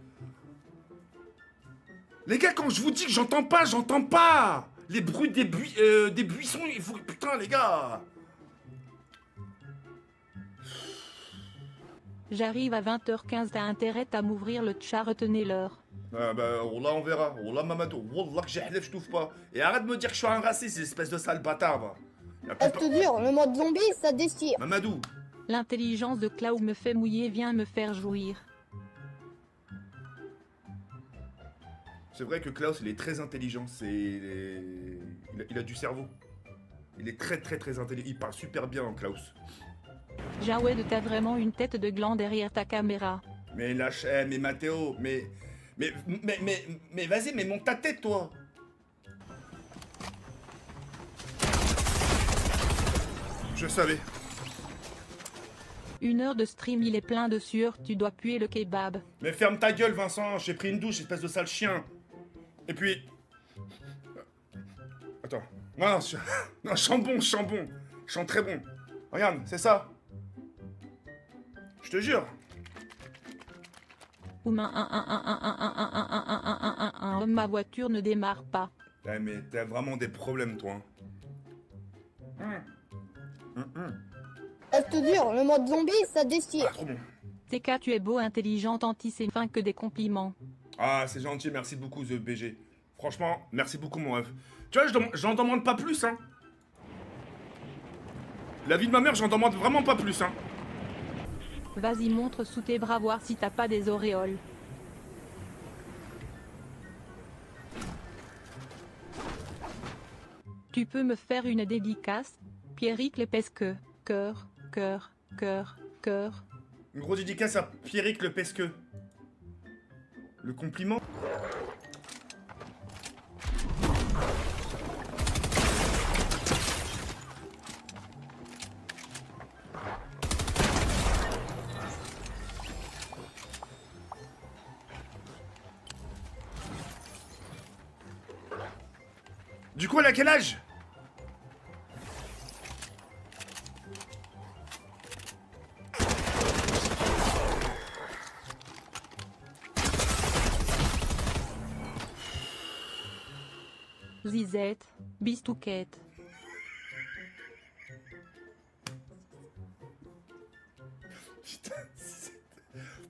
Les gars, quand je vous dis que j'entends pas. Les bruits des buissons, il faut... Putain, les gars. J'arrive à 20h15, t'as intérêt à m'ouvrir le chat, retenez l'heure. Ah bah, Wallah, on verra. Wallah, Mamadou. Wallah, que j'ai je t'ouvre pas. Et arrête de me dire que je suis un raciste, espèce de sale bâtard, va. La Je plupart- te jure, le mode zombie, ça déchire. Mamadou. L'intelligence de Cloud me fait mouiller, viens me faire jouir. C'est vrai que Klaus, il est très intelligent. Il a du cerveau. Il est très intelligent. Il parle super bien, Klaus. Jawed, t'as vraiment une tête de gland derrière ta caméra. Mais lâche, mais Mathéo, mais vas-y, mais monte ta tête, toi. Je savais. 1 heure de stream, il est plein de sueur, tu dois puer le kebab. Mais ferme ta gueule, Vincent. J'ai pris une douche, espèce de sale chien. Et puis... Attends. Non, non, je sens bon, je sens bon. Je sens très bon. Regarde, c'est ça. Je te jure. Oumain, ma voiture ne démarre pas. Eh, mais t'as vraiment des problèmes, toi. Je te jure, le mode zombie, ça déchire. Ah, trop bon. TK, tu es beau, intelligent, anti-sémin que des compliments. Ah, c'est gentil, merci beaucoup, The BG. Franchement, merci beaucoup, mon rêve. Tu vois, j'en demande pas plus, hein. La vie de ma mère, j'en demande vraiment pas plus, hein. Vas-y, montre sous tes bras voir si t'as pas des auréoles. Tu peux me faire une dédicace? Pierrick Lepesque. Cœur, cœur, cœur, cœur. Une grosse dédicace à Pierrick le Pesqueux. Le compliment. Du coup, elle a quel âge? Zizette, bistouquette.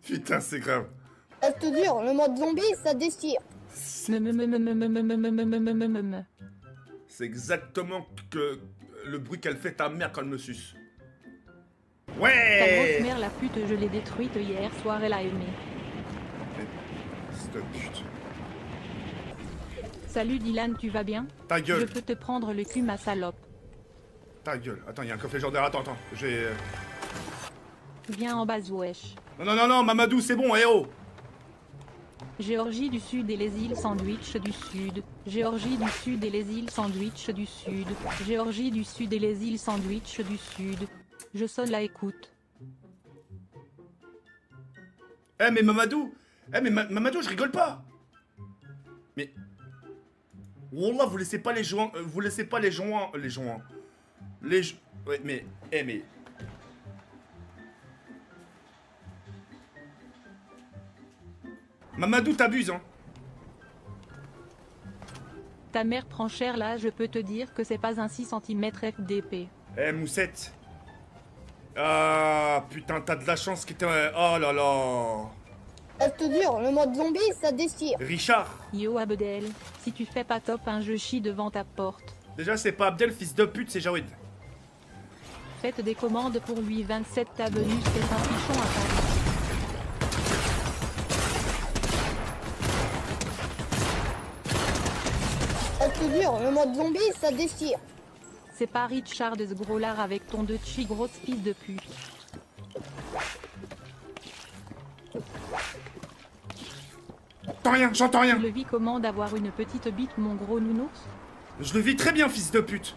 Putain, c'est grave. Je te jure, le mode zombie, ça déchire. C'est exactement le bruit qu'elle fait ta mère quand elle me suce. Ta Ouais! grosse mère la pute, je l'ai détruite hier soir, elle a aimé. Stop, putain. Salut Dylan, tu vas bien? Ta Je gueule, peux te prendre le cul, ma salope. ta gueule. Attends, il y a un coffre légendaire. Attends, j'ai... Viens en bas, wesh. Non, Mamadou, c'est bon, eh oh! Géorgie du Sud et les îles Sandwich du Sud. Géorgie du Sud et les îles Sandwich du Sud. Géorgie du Sud et les îles Sandwich du Sud. Je sonne la écoute. Eh, mais Mamadou. Eh, mais Mamadou, je rigole pas. Mais... Wallah, vous laissez pas les joints... vous laissez pas les joints... Les joints... Ouais, mais... Eh, mais... Mamadou, t'abuses, hein. Ta mère prend cher là, je peux te dire que c'est pas un 6 cm FDP. Eh, Moussette. Ah, putain, t'as de la chance qu'il était... Oh là là. Je te jure, le mode zombie, ça déchire. Richard. Yo Abdel, si tu fais pas top un je chie devant ta porte. Déjà, c'est pas Abdel, fils de pute, c'est Jawed. Faites des commandes pour lui 27 avenue, c'est un pichon à Paris. Je te jure, le mode zombie, ça déchire. C'est pas Richard de ce gros lard avec ton de chi grosse fils de pute. J'entends rien. Tu le vis comment d'avoir une petite bite mon gros nounours? Je le vis très bien, fils de pute.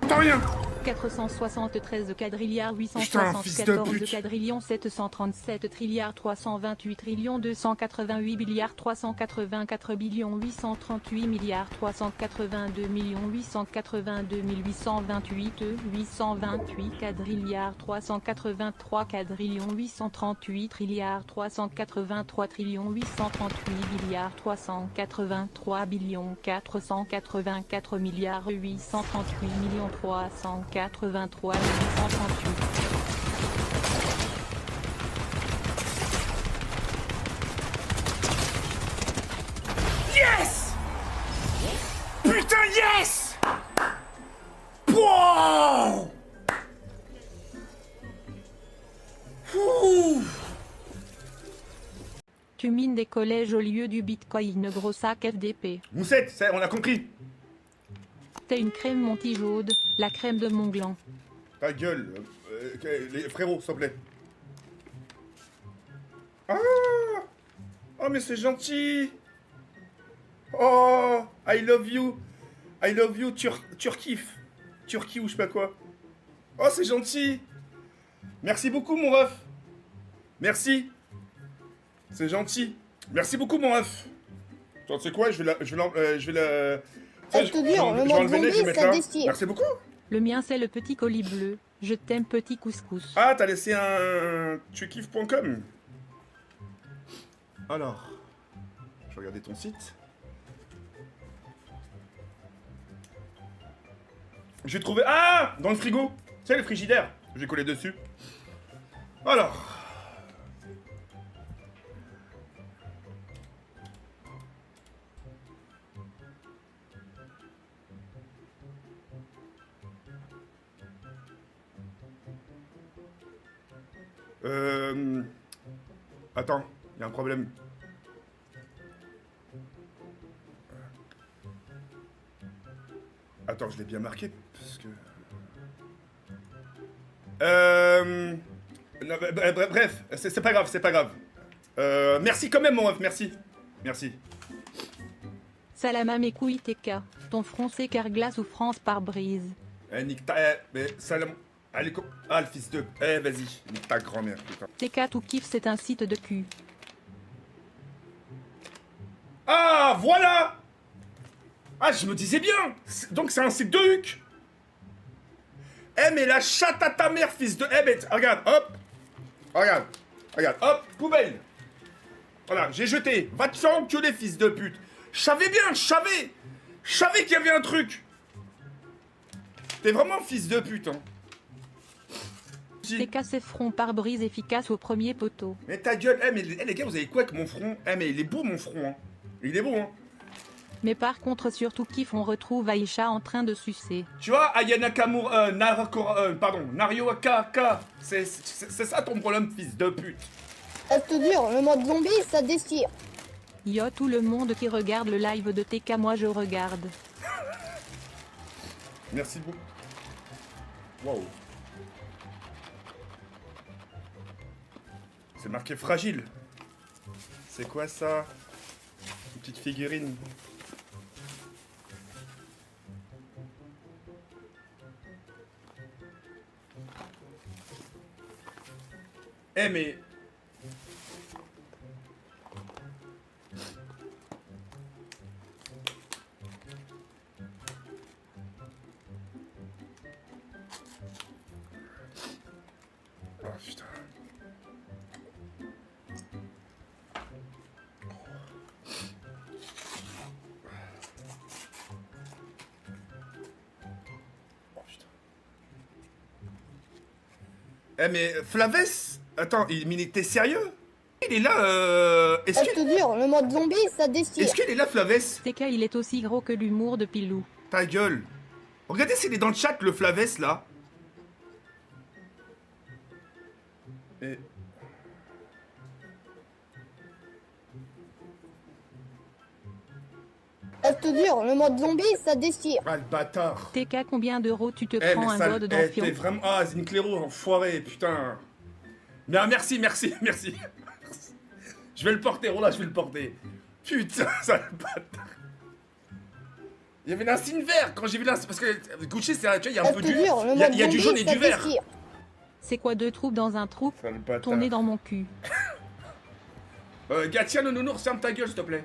J'entends rien. 473 quadrilliards Putain, fils de 874 pute. quadrillions 737 trilliards 328 trillions 288 milliards 384 billions 838 milliards 382 millions 882 828 828 quadrilliards 383 quadrillions 838 trilliards 383 trillions 838 milliards 383 billions 484 milliards 838 millions 383 838. Yes! Putain, yes! Wow! Ouh. Tu mines des collèges au lieu du bitcoin gros sac FDP. Moussette, ça, on a compris. T'es une crème Montijaud, la crème de Montglan. Ta gueule. Les frérots, s'il te plaît. Ah! Oh, mais c'est gentil. Oh, I love you. I love you, Turquie ou je sais pas quoi. Oh, c'est gentil. Merci beaucoup, mon ref. Merci. C'est gentil. Merci beaucoup, mon ref. Tu sais quoi, je vais la... Je te jure, le mode zombie, ça déchire. Merci beaucoup. Le mien c'est le petit colis bleu. Je t'aime petit couscous. Ah, t'as laissé un tukiff.com. Alors, je vais regarder ton site. J'ai trouvé... Ah, dans le frigo. Tu sais, le frigidaire. J'ai collé dessus. Alors... Attends, il y a un problème. Attends, je l'ai bien marqué, parce que... non, bref, c'est pas grave, c'est pas grave. Merci quand même, mon ref, merci. Merci. Salama mes couilles TK. Ton front s'écarglace ou France par brise. Nique ta... mais salam... Allez, ah, le fils de... vas-y, nique ta grand-mère, putain. TK tout kiff c'est un site de cul. Ah, voilà! Ah, je me disais bien. Donc c'est un site de Huc. Mais la chatte à ta mère, fils de... mais regarde, hop. Regarde, hop, poubelle. Voilà, j'ai jeté. Va te faire enculer, fils de pute. Je savais bien, je savais qu'il y avait un truc. T'es vraiment fils de pute, hein. TK c'est front par brise efficace au premier poteau. Mais ta gueule, mais les gars, vous avez quoi avec mon front? Mais il est beau, mon front, hein. Il est beau, hein. Mais par contre surtout kiff on retrouve Aïcha en train de sucer. Tu vois, Ayana Kamur, Nario Akaka, c'est ça ton problème, fils de pute. Je te jure, le mode zombie, ça déchire. Yo tout le monde qui regarde le live de TK moi je regarde. Merci beaucoup. Waouh. C'est marqué fragile. C'est quoi ça? Une petite figurine. Mais Eh mais Flavès, attends, mais t'es sérieux? Il est là, Je te jure, le mode zombie, ça déchire. est-ce qu'il est là, Flavès? TK, il est aussi gros que l'humour de Pilou. Ta gueule. Regardez s'il est dans le chat, le Flavès, là. Et... Je te jure, le mode zombie, ça déchire. Ah, le bâtard. TK, combien d'euros tu te Eh, prends mais un ça... god eh, d'enfion? t'es vraiment... Ah, Zinclero, enfoiré, putain. Mais merci. Je vais le porter, Rola, je vais le porter. Putain, ça le bâtard. Il y avait l'insigne vert quand j'ai vu l'insigne... Parce que Gucci, c'est... Tu vois, il y a un Je peu te du... jure, le Il y a, mode il y a du jaune zombie, et ça du vert. déchire. C'est quoi deux trous dans un trou? Ça le bâtard. Ton nez dans mon cul. Gatia, non, nounours, ferme ta gueule, s'il te plaît.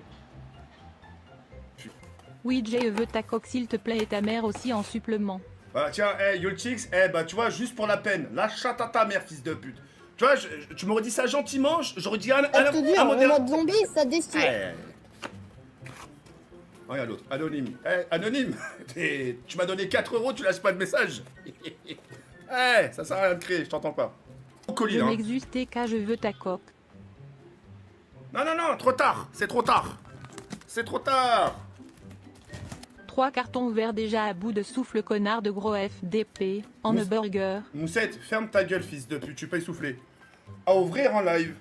Oui, Jay veut ta coque s'il te plaît et ta mère aussi en supplément. Bah tiens, Yolchix, bah tu vois, juste pour la peine, lâche à ta mère, fils de pute. Tu vois, tu m'aurais dit ça gentiment, j'aurais dit un Je te jure, le moderne. mode zombie, ça déchire. Regarde l'autre, anonyme. Anonyme, tu m'as donné 4 euros, tu lâches pas de message. Ça sert à rien de créer, je t'entends pas. Colis, Je hein. m'excuse TK, je veux ta coque. Non, trop tard, c'est trop tard. C'est trop tard. 3 cartons verts déjà à bout de souffle connard de gros FDP en Mousse- burger. Moussette, ferme ta gueule, fils de pute, tu peux essouffler. À ouvrir en live.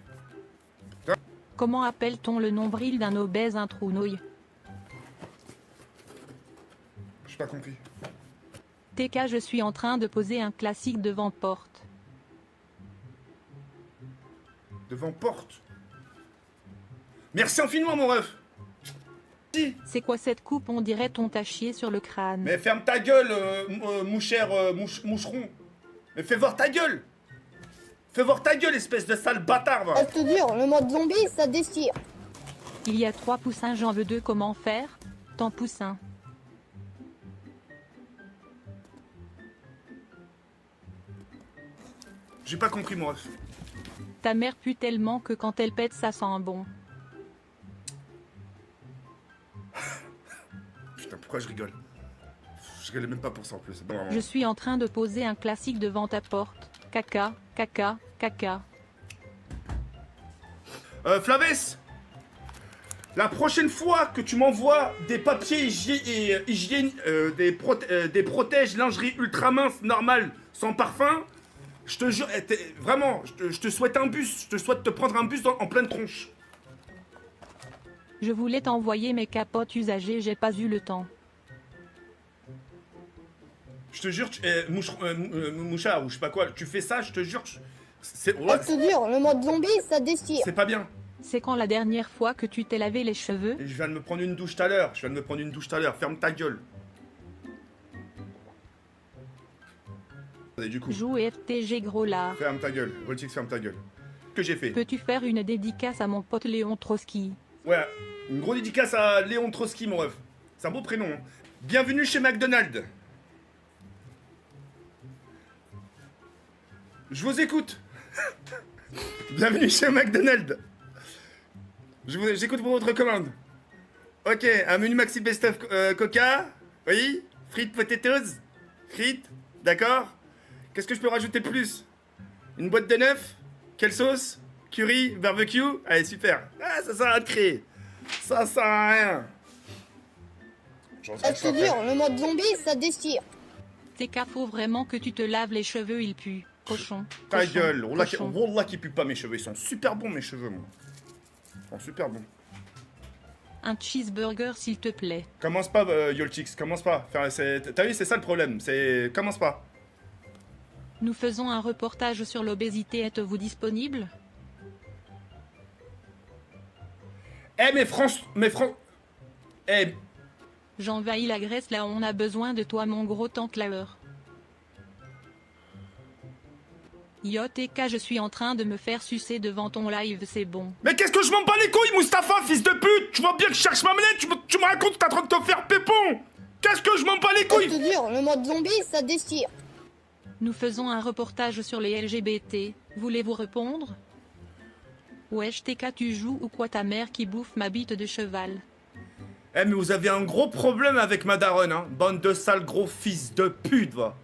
Comment appelle-t-on le nombril d'un obèse un trou nouille? J'ai pas compris. TK, je suis en train de poser un classique devant porte. Devant porte. Merci infiniment, mon ref. Si. C'est quoi cette coupe? On dirait ton tachier sur le crâne. Mais ferme ta gueule, moucheron. Mais fais voir ta gueule. Fais voir ta gueule, espèce de sale bâtard, va. Je te jure, le mode zombie, ça déchire. Il y a 3 poussins, j'en veux 2, comment faire? Tant poussin. J'ai pas compris, mon ref. Ta mère pue tellement que quand elle pète ça sent bon. Putain, pourquoi je rigole? Je rigolais même pas pour ça en plus. Bon, Je suis en train de poser un classique devant ta porte. Caca, caca, caca. Flavès, la prochaine fois que tu m'envoies des papiers hygiène, des protèges lingerie ultra minces, normales, sans parfum, je te jure, vraiment, je te souhaite un bus, je te souhaite te prendre un bus en pleine tronche. Je voulais t'envoyer mes capotes usagées, j'ai pas eu le temps. Je te jure, mouchard ou je sais pas quoi, tu fais ça, je te jure, c'est Je te jure, le mode zombie, ça déchire. pas bien. C'est quand la dernière fois que tu t'es lavé les cheveux? Et je viens de me prendre une douche tout à l'heure, ferme ta gueule. Et du coup, Joue FTG gros lard. ferme ta gueule, Voltix, ferme ta gueule. Que j'ai fait? Peux-tu faire une dédicace à mon pote Léon Trotsky? Ouais, une grosse dédicace à Léon Trotsky, mon ref. C'est un beau prénom. Hein. Bienvenue chez McDonald's. Je vous écoute. Bienvenue chez McDonald's. J'écoute pour votre commande. Ok, un menu maxi best-of coca. Oui. Frites potatoes. Frites. D'accord. Qu'est-ce que je peux rajouter de plus? Une boîte de neuf. Quelle sauce? Curry, barbecue. Allez, super. Ah, ça sert à rien de créer. Ça sert à rien. Je te jure, le mode zombie, ça déchire. TK, faut vraiment que tu te laves les cheveux, il pue. Cochon. Ta cochon, gueule. cochon. Wallah qui pue pas mes cheveux. Ils sont super bons, mes cheveux, moi. Ils sont super bons. Un cheeseburger, s'il te plaît. Commence pas, Yolchix. Commence pas. T'as vu, c'est ça le problème. Commence pas. Nous faisons un reportage sur l'obésité, êtes-vous disponible? Eh, Eh, J'envahis la Grèce, là on a besoin de toi mon gros tankleur. Yo TK, je suis en train de me faire sucer devant ton live, c'est bon. mais qu'est-ce que je m'en bats les couilles, Mustapha, fils de pute? Tu vois bien que je cherche ma monnaie, tu me racontes que t'es en train de te faire pépon. Qu'est-ce que je m'en bats les Je couilles? te jure, le mode zombie, ça déchire. Nous faisons un reportage sur les LGBT, voulez-vous répondre? Wesh TK, tu joues ou quoi ta mère qui bouffe ma bite de cheval? Eh, mais vous avez un gros problème avec ma daronne, hein. Bande de sales gros fils de pute, va.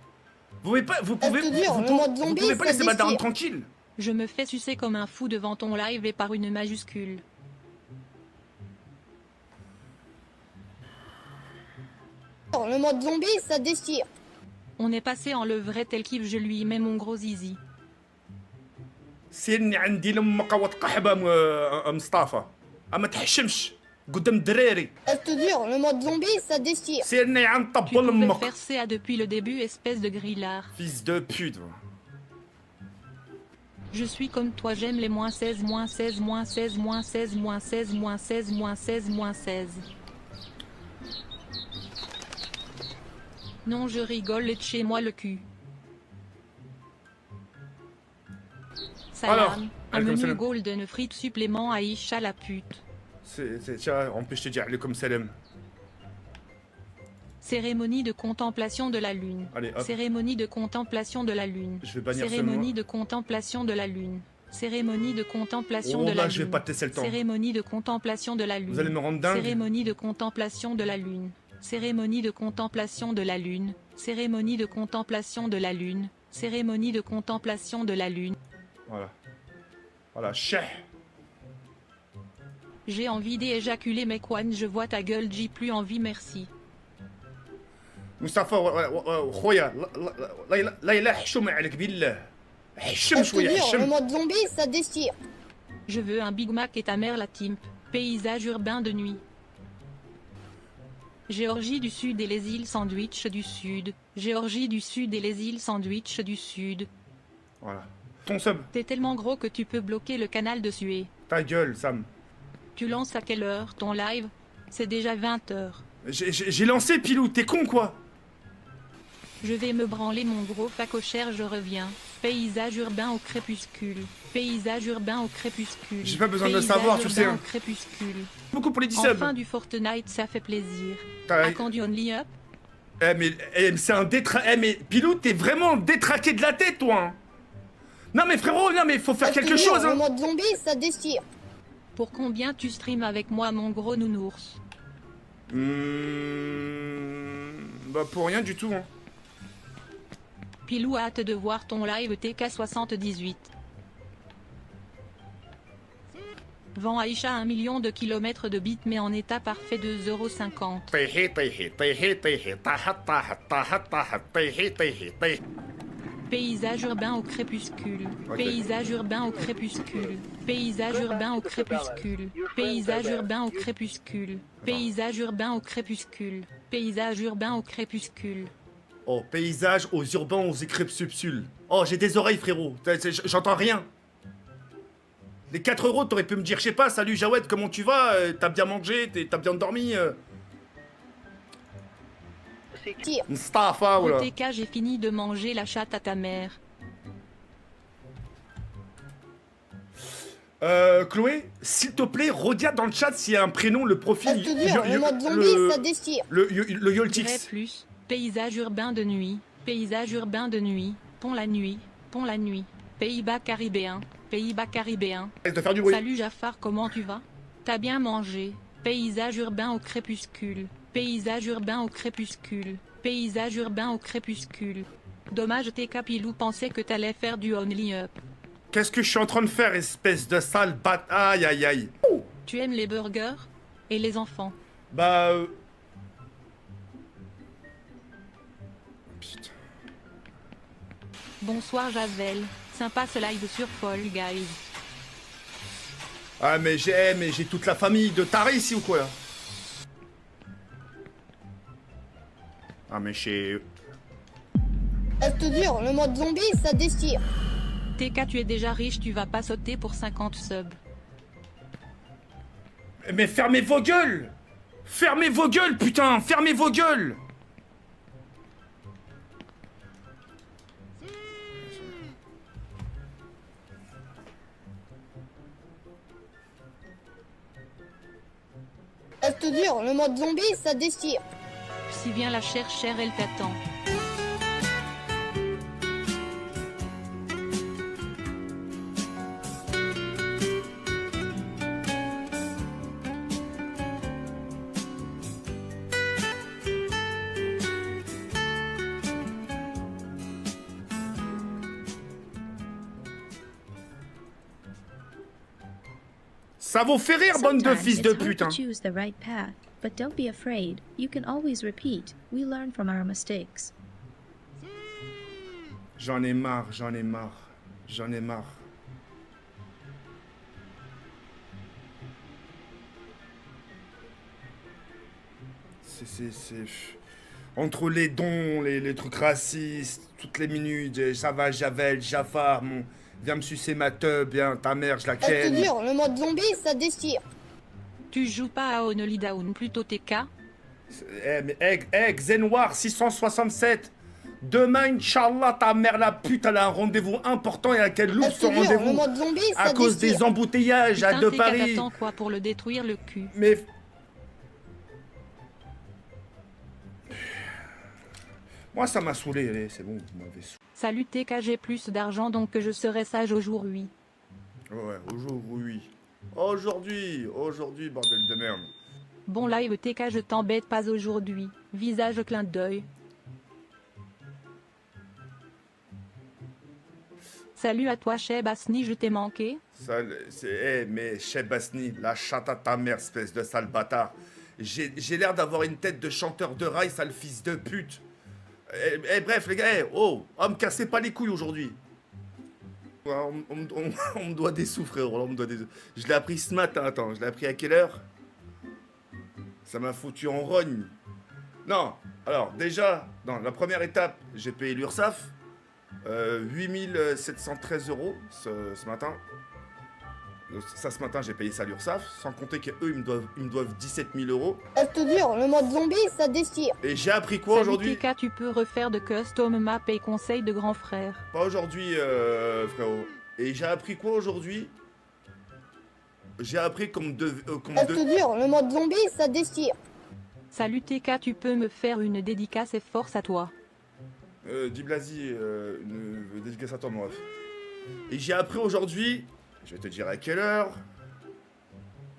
Vous pouvez, te dure, le mode zombie, vous pouvez pas ça laisser ma daronne déchire. tranquille. Je me fais sucer comme un fou devant ton live et par une majuscule. Le mode zombie, ça déchire. On est passé en le vrai tel kiff, je lui mets mon gros zizi. سيرني عندي لامك وتقحبه مصطفى اما تحشمش قدام الدراري te dure, le mode zombie, ça déchire. سيرني عن Tu طب pouvais لامك faire CA depuis le début, espèce de grillard. fils de pute. Je suis comme toi, j'aime les moins 16, moins 16, moins 16, moins 16, moins 16, moins 16, moins 16, moins 16. Non, je rigole, et de chez moi le cul. Alors, Salam, un alaikum menu salam. golden frites supplément Aïcha la pute. Tiens, en plus je te dis عليكم salam. Cérémonie de contemplation de la lune. Allez, hop. Cérémonie de contemplation de la lune. Je vais bannir ce Cérémonie mot. de contemplation de la lune. Cérémonie de contemplation Oh de la là, lune. je vais pas te laisser le temps. Cérémonie de contemplation de la lune. Vous allez me rendre dingue. Cérémonie de contemplation de la lune. Cérémonie de contemplation de la lune. Cérémonie de contemplation de la lune. Cérémonie de contemplation de la lune. Voilà. Voilà, cheh. J'ai envie d'éjaculer mes couines, je vois ta gueule, j'ai plus envie, merci. مصطفى خويا لا لا حشومة عليك بالله حشم te شوية dure, le حشم. mode zombie, ça déchire. Je veux un Big Mac et ta mère la timp. Paysage urbain de nuit. Géorgie du Sud et les îles Sandwich du Sud. Géorgie du Sud et les îles Sandwich du Sud. Voilà. Ton sub, T'es tellement gros que tu peux bloquer le canal de Suez. ta gueule Sam. Tu lances à quelle heure ton live? C'est déjà 20h. J'ai lancé Pilou, t'es con quoi? Je vais me branler mon gros facochère, je reviens. Paysage urbain au crépuscule. Paysage urbain au crépuscule. J'ai pas besoin de le Paysage savoir, tu urbain sais. au crépuscule. Beaucoup pour les 10 subs. Enfin du Fortnite, ça fait plaisir. T'as- À quand du Only Up? C'est un mais Pilou, t'es vraiment détraqué de la tête toi hein. Non mais frérot, non mais faut faire te quelque dure, chose le hein. mode zombie, ça déchire. Pour combien tu streams avec moi, mon gros nounours? Bah pour rien du tout hein. Pilou a hâte de voir ton live TK78. Vend Aïcha 1 million de kilomètres de bits mais en état parfait de 2,50 €. طيحي طيحي طيحي طيحي طاحت طاحت طاحت طاحت طيحي طيحي طيحي. Paysage urbain au crépuscule. Ok. Paysage urbain au crépuscule. Paysage urbain au crépuscule. Paysage urbain au crépuscule. Paysage urbain au crépuscule. Paysage urbain au crépuscule. Oh, paysage aux urbains, aux crépuscules. Oh, j'ai des oreilles, frérot. J'entends rien. Les 4 euros, t'aurais pu me dire, je sais pas, salut Jawed, comment tu vas? T'as bien mangé? T'as bien dormi? Tire. Mustafa, Au voilà. TK, j'ai fini de manger la chatte à ta mère. Chloé, s'il te plaît, regarde dans le chat s'il y a un prénom, le profil. te dure, le mode zombie, ça déchire. le Dirais Yoltix. plus. Paysage urbain de nuit. Paysage urbain de nuit. Pont la nuit. Pont la nuit. Pays-Bas caribéens. Pays-Bas caribéens. Arrête de faire du bruit. Salut Jafar, comment tu vas? T'as bien mangé? Paysage urbain au crépuscule. Paysage urbain au crépuscule. Paysage urbain au crépuscule. Dommage TK Pilou pensait que t'allais faire du Only Up. Qu'est-ce que je suis en train de faire, espèce de sale bat... Aïe, aïe, aïe. Tu aimes les burgers? Et les enfants? Bah... Putain. Bonsoir Javel. Sympa ce live sur Fall Guys. Ah, mais j'ai toute la famille de tarés ici ou quoi, là? Ah, mais chez... te dure, le mode zombie, ça déchire. TK, tu es déjà riche, tu vas pas sauter pour 50 subs. Mais fermez vos gueules! Fermez vos gueules, putain! Fermez vos gueules! te dure, le mode zombie, ça déchire. Si vient la chère, elle t'attend. Ça vous fait rire, bande de Sometimes fils it's de hard pute, to hein. choose the right path, but don't be afraid. You can always repeat. We learn from our mistakes. J'en ai marre, j'en ai marre. J'en ai marre. C'est... Entre les dons, les trucs racistes, toutes les minutes, ça va, Javel, Jafar, mon... Viens me sucer ma teub, bien, ta mère, je la Je te ken. jure, le mode zombie, ça déchire. Tu joues pas à Only Down, plutôt TK? Xenoir 667. Demain, Inch'Allah, ta mère la pute, elle a un rendez-vous important et à quel loupe Je te ce jure, le rendez-vous mode zombie, ça à cause déchire. des embouteillages à Putain, de TK, Paris. t'attends quoi pour le détruire le cul? Mais... Moi, ça m'a saoulé, allez, c'est bon, vous m'avez saoulé. Salut TK, j'ai plus d'argent donc je serai sage aujourd'hui. Ouais, aujourd'hui. Aujourd'hui, bordel de merde. Bon live TK, je t'embête pas aujourd'hui. Visage clin d'œil. Salut à toi Cheb Asni, je t'ai manqué. Ça, c'est... mais Chebasni, la chatte à ta mère, espèce de sale bâtard. J'ai l'air d'avoir une tête de chanteur de rail, sale fils de pute. Bref, les gars, me cassez pas les couilles aujourd'hui. On me doit des sous, frérot. On me doit des... Je l'ai appris ce matin, attends, je l'ai appris à quelle heure? Ça m'a foutu en rogne. Non, alors déjà, dans la première étape, j'ai payé l'URSSAF. 8713 € ce matin. Ça, ce matin, j'ai payé ça à l'URSSAF. Sans compter qu'eux, ils me doivent 17 000 €. Je te jure, le mode zombie, ça déchire. Et j'ai appris quoi Salut aujourd'hui? TK, tu peux refaire de custom map et conseil de grand frère. Pas aujourd'hui, frérot. Et j'ai appris quoi aujourd'hui? J'ai appris qu'on me devait... Je te jure, le mode zombie, ça déchire. Salut TK, tu peux me faire une dédicace et force à toi. Diblasi, une dédicace à toi, mon ref. Et j'ai appris aujourd'hui, je vais te dire à quelle heure,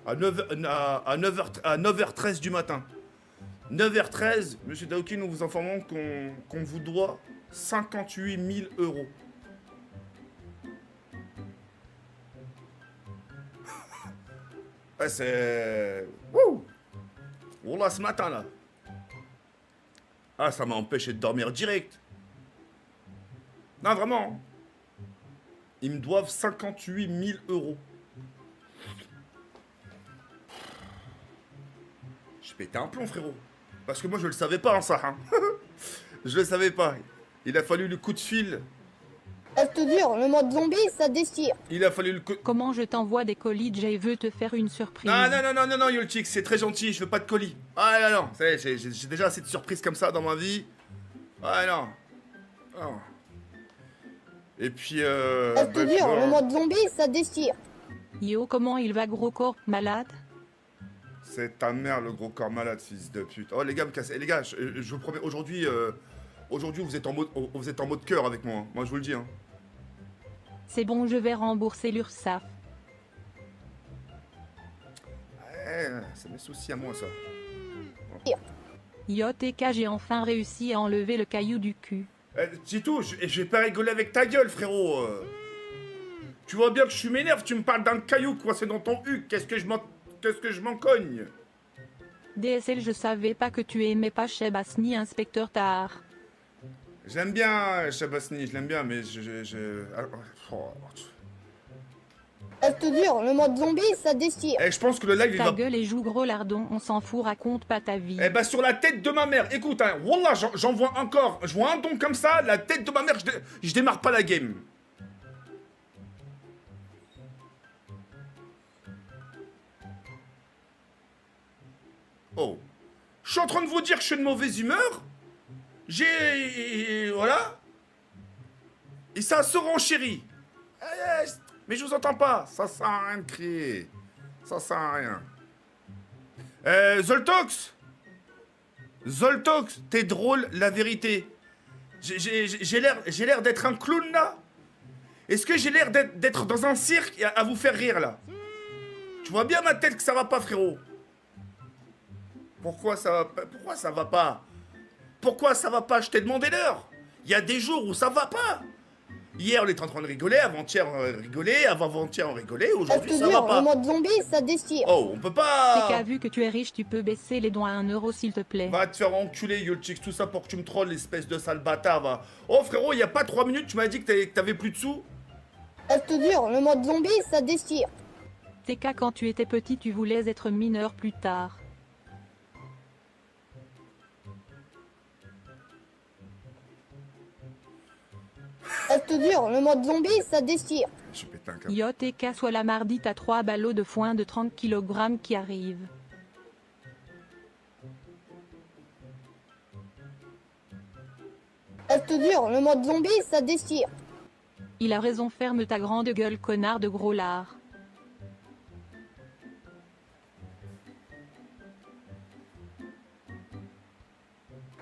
à 9h13 du matin. 9h13, monsieur Daoki, nous vous informons qu'on vous doit 58 000 €. Ouais, c'est... Wouh! Wallah, ce matin, là. Ah, ça m'a empêché de dormir direct. Non, vraiment. Ils me doivent 58 000 €. Je pétais un plomb, frérot. Parce que moi, je le savais pas, hein, ça. Hein. Je le savais pas. Il a fallu le coup de fil. Je te jure, le mode zombie, ça déchire. Il a fallu le coup... Comment je t'envoie des colis, Jay veut te faire une surprise. Non, Yolchik, c'est très gentil, je veux pas de colis. Ah non, ça y est, j'ai déjà assez de surprises comme ça dans ma vie. Ah non. Non. Et puis, Je te jure, le mode zombie, ça déchire. Yo, comment il va gros corps malade? C'est ta mère, le gros corps malade, fils de pute. Oh, les gars, me cassez. Les gars, je vous promets, aujourd'hui, vous êtes en mode cœur avec moi. Hein. Moi, je vous le dis, hein. C'est bon, je vais rembourser l'URSSAF. C'est mes soucis à moi, ça. Yo TK, j'ai enfin réussi à enlever le caillou du cul. C'est tout, je vais pas rigoler avec ta gueule, frérot. Tu vois bien que je suis m'énerve, tu me parles d'un caillou, quoi, c'est dans ton huc. Qu'est-ce que je m'en cogne? DSL, je savais pas que tu aimais pas Cheb Asni, inspecteur Tahar. J'aime bien Chabasni, je l'aime bien, mais Je te jure, le mode zombie, ça déchire. je pense que le live, il Ta va... gueule et joue gros lardon, on s'en fout, raconte pas ta vie. Eh ben, sur la tête de ma mère, écoute, hein, Wallah, j'en vois encore. Je vois un don comme ça, la tête de ma mère, je démarre pas la game. Oh. Je suis en train de vous dire que je suis de mauvaise humeur. Voilà. Et ça se renchérit. Mais je vous entends pas. Ça sert à rien de crier. Ça sert à rien. Zoltox, t'es drôle, la vérité. J'ai l'air d'être un clown, là. Est-ce que j'ai l'air d'être dans un cirque à vous faire rire, là? Tu vois bien ma tête que ça va pas, frérot. Pourquoi ça va pas? Pourquoi ça va pas? Je t'ai demandé l'heure. Il y a des jours où ça va pas. Hier, on était en train de rigoler, avant-hier, on rigolait, avant-avant-hier, on rigolait, Je aujourd'hui, te ça va jure, le pas. mode zombie, ça déchire. Oh, on peut TK, pas... vu que tu es riche, tu peux baisser les dons à 1 euro s'il te plaît. Va te faire enculer, Yolchix, tout ça pour que tu me trolles, espèce de sale bâtard, va. Oh, frérot, il y a pas 3 minutes, tu m'as dit que t'avais plus de sous. Je te jure, le mode zombie, ça déchire. TK, quand tu étais petit, tu voulais être mineur plus tard. Je te jure, le mode zombie, ça déchire. Je pète un câble. Yo TK, soit la mardi, t'as 3 ballots de foin de 30 kg qui arrivent. Je te jure, le mode zombie, ça déchire. Il a raison, ferme ta grande gueule, connard de gros lard.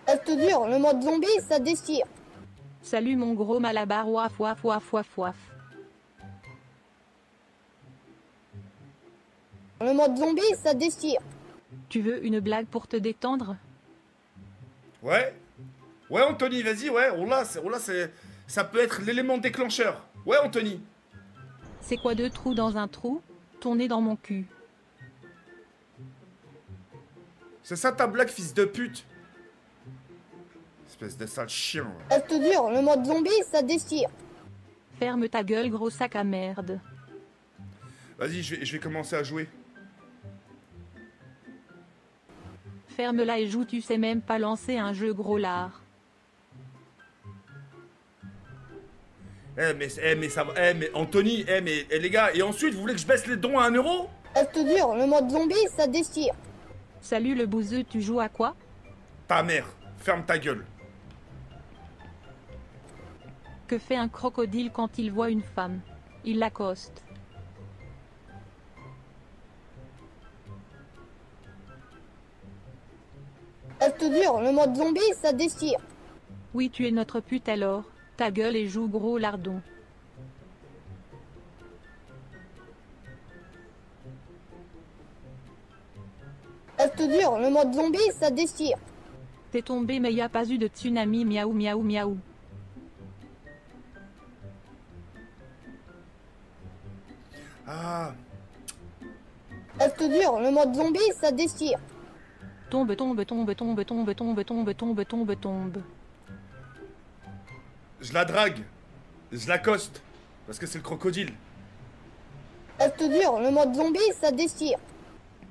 Je te jure, le mode zombie, ça déchire. Salut mon gros malabar, waf waf waf waf waf. Le mode zombie, ça déchire. Tu veux une blague pour te détendre? Ouais. Ouais, Anthony, vas-y, ouais. Oh là, ça peut être l'élément déclencheur. Ouais, Anthony. C'est quoi 2 trous dans un trou? Ton nez dans mon cul. C'est ça ta blague, fils de pute. Espèce de sale chien. Je te jure, le mode zombie, ça déchire. Ferme ta gueule, gros sac à merde. Vas-y, je vais commencer à jouer. Ferme-la et joue, tu sais même pas lancer un jeu, gros lard. Mais ça va. Mais Anthony, mais les gars, et ensuite, vous voulez que je baisse les dons à 1 euro? Je te jure, le mode zombie, ça déchire. Salut le bouseux, tu joues à quoi? Ta mère, ferme ta gueule. Que fait un crocodile quand il voit une femme? Il l'accoste. Je te jure, le mode zombie, ça déchire. Oui, tu es notre pute alors. Ta gueule et joue, gros lardon. Je te jure, le mode zombie, ça déchire. T'es tombé mais y a pas eu de tsunami, miaou miaou miaou. Ah, Je te jure, le mode zombie, ça déchire. Tombe, tombe, tombe, tombe, tombe, tombe, tombe, tombe, tombe, tombe. je la drague. Je l'accoste. Parce que c'est le crocodile. Je te jure, le mode zombie, ça déchire.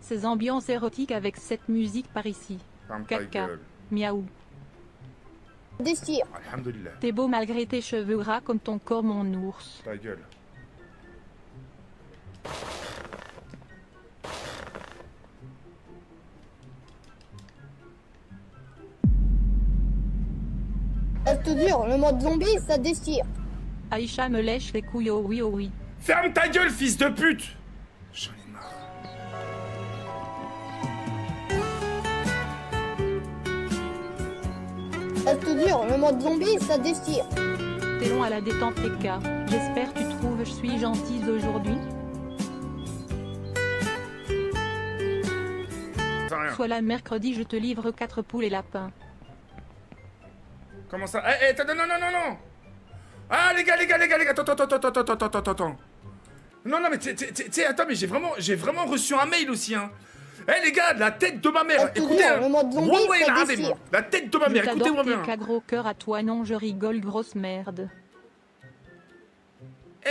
Ces ambiances érotiques avec cette musique par ici. Ferme ta Caca. gueule. Miaou. Déchire. Alhamdoulilah. T'es beau malgré tes cheveux gras comme ton corps, mon ours. Ta gueule. Je te jure, le mode zombie, ça déchire. Aïcha me lèche les couilles, oh oui, oh oui. Ferme ta gueule, fils de pute. J'en ai marre. Je te jure, le mode zombie, ça déchire. T'es long à la détente, TK. J'espère tu trouves je suis gentille aujourd'hui. C'est rien. Soit là mercredi, je te livre 4 poules et lapins. Comment ça? Attends, non, non, non, non. Ah, les gars, attends. Non, mais tu attends, mais j'ai vraiment reçu un mail aussi, hein. Les gars, la tête de ma mère, Je te écoutez, jure, le mode zombie, Wallah, ça il a déchire. la tête de ma Je mère, t'adore, écoutez-moi bien. TK, gros cœur à toi, non, je rigole, grosse merde.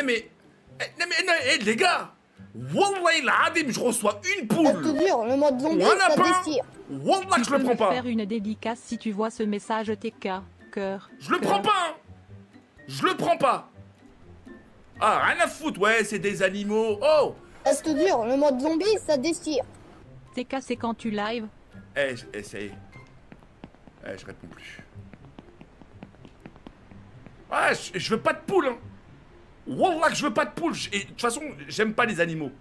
Les gars, Wallah, il a je reçois une Je te poule. jure, le mode zombie, Ou un ça lapin. déchire. Wallah, Tu que je le peux prends me pas. faire une dédicace si tu vois ce message, TK. Cœur. Je le cœur. prends pas, hein. Je le prends pas. Ah, rien à foutre, ouais, c'est des animaux. Oh. Je te jure, le mode zombie, ça déchire. TK, c'est quand tu live. Ça y est. Je réponds plus. Ah, je veux pas de poule, hein. Wallah que je veux pas de poule. Et de toute façon, j'aime pas les animaux.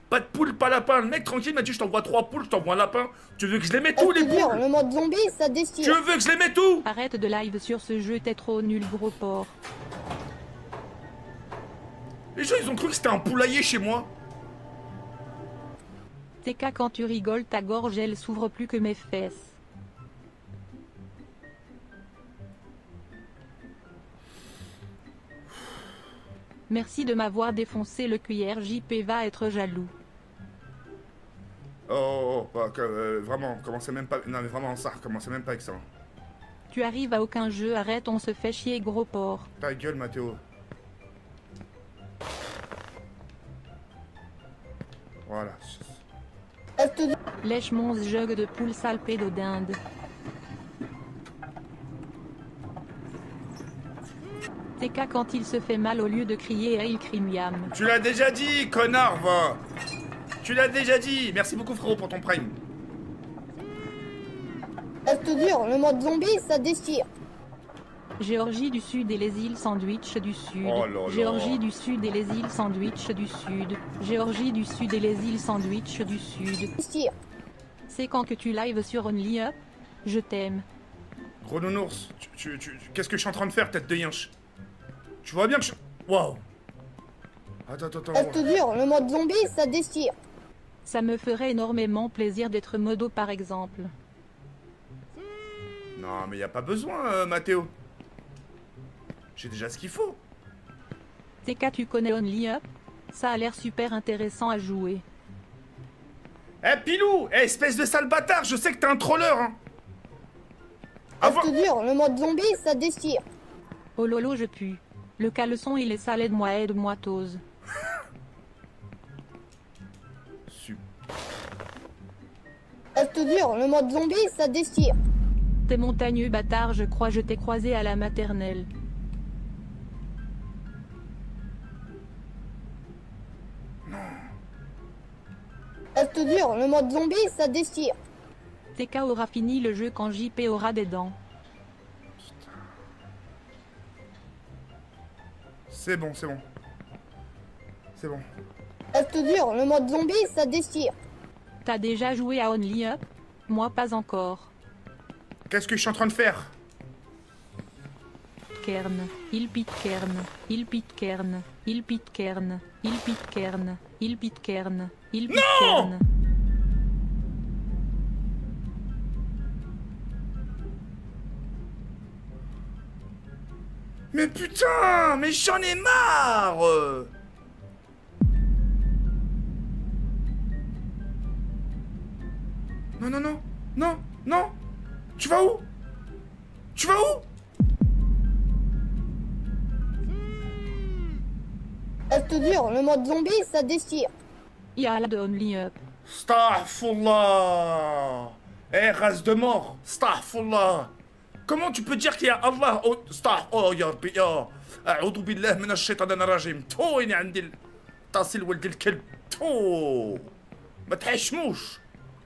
Pas de poule, pas lapin. Le mec tranquille m'a dit je t'envoie 3 poules, je t'envoie un lapin. Tu veux que je les mette Je où te les jure, poules? le mode zombie, ça Tu déchire. veux que je les mette où? Arrête de live sur ce jeu, t'es trop nul, gros porc. Les gens ils ont cru que c'était un poulailler chez moi. TK, quand tu rigoles, ta gorge elle s'ouvre plus que mes fesses. Merci de m'avoir défoncé le cuillère, JP va être jaloux. Vraiment, commencez même pas... Non mais vraiment ça, commencez même pas avec ça. Tu arrives à aucun jeu, arrête, on se fait chier gros porc. Ta gueule, Mathéo. Voilà. Reste dur. Lèche mon jug de poule sale pédo d'Inde. TK quand il se fait mal au lieu de crier il crie miam. Tu l'as déjà dit, connard, va. Tu l'as déjà dit. Merci beaucoup, frérot, pour ton prime. Reste dur, le mode zombie, ça déchire. Géorgie du Sud et les îles Sandwich du Sud. Oh là là. Géorgie du Sud et les îles Sandwich du Sud. Géorgie du Sud et les îles Sandwich du Sud. Déchire. C'est quand que tu live sur Only Up? Je t'aime. Gros nounours, qu'est-ce que je suis en train de faire, tête de yinche? Tu vois bien que je... Waouh. Attends. Reste dur, le mode zombie, ça déchire. Ça me ferait énormément plaisir d'être modo par exemple. Non, mais y a pas besoin, Mathéo. J'ai déjà ce qu'il faut. TK tu connais Only Up? Ça a l'air super intéressant à jouer. Eh, Pilou! Eh, espèce de sale bâtard, je sais que t'es un troller, hein. Reste dur, le mode zombie, ça déchire. Oh lolo je pue. Le caleçon il est sale, aide-moi tose. Reste dur, le mode zombie, ça déchire. T'es montagneux bâtard, je crois je t'ai croisé à la maternelle. Reste dur, le mode zombie, ça déchire. TK aura fini le jeu quand JP aura des dents. C'est bon. C'est bon. Reste dur, le mode zombie, ça déchire. T'as déjà joué à Only Up? Moi pas encore. Qu'est-ce que je suis en train de faire? Kern, il pite Kern, il pite Kern, il pite Kern, il pite Kern, il pite Kern, il pite Kern. Mais putain, mais j'en ai marre! Non! Tu vas où? Reste dur, le mode zombie, ça déchire. Y'a de Only Up. Astaghfirullah! Eh, race de mort! Astaghfirullah! Comment tu peux dire qu'il y a Allah? Oh, ya Rabbi, ya! أعوذ بالله من الشيطان الرجيم. تو إني عندي التصل ولد الكلب. تو ما تحشموش.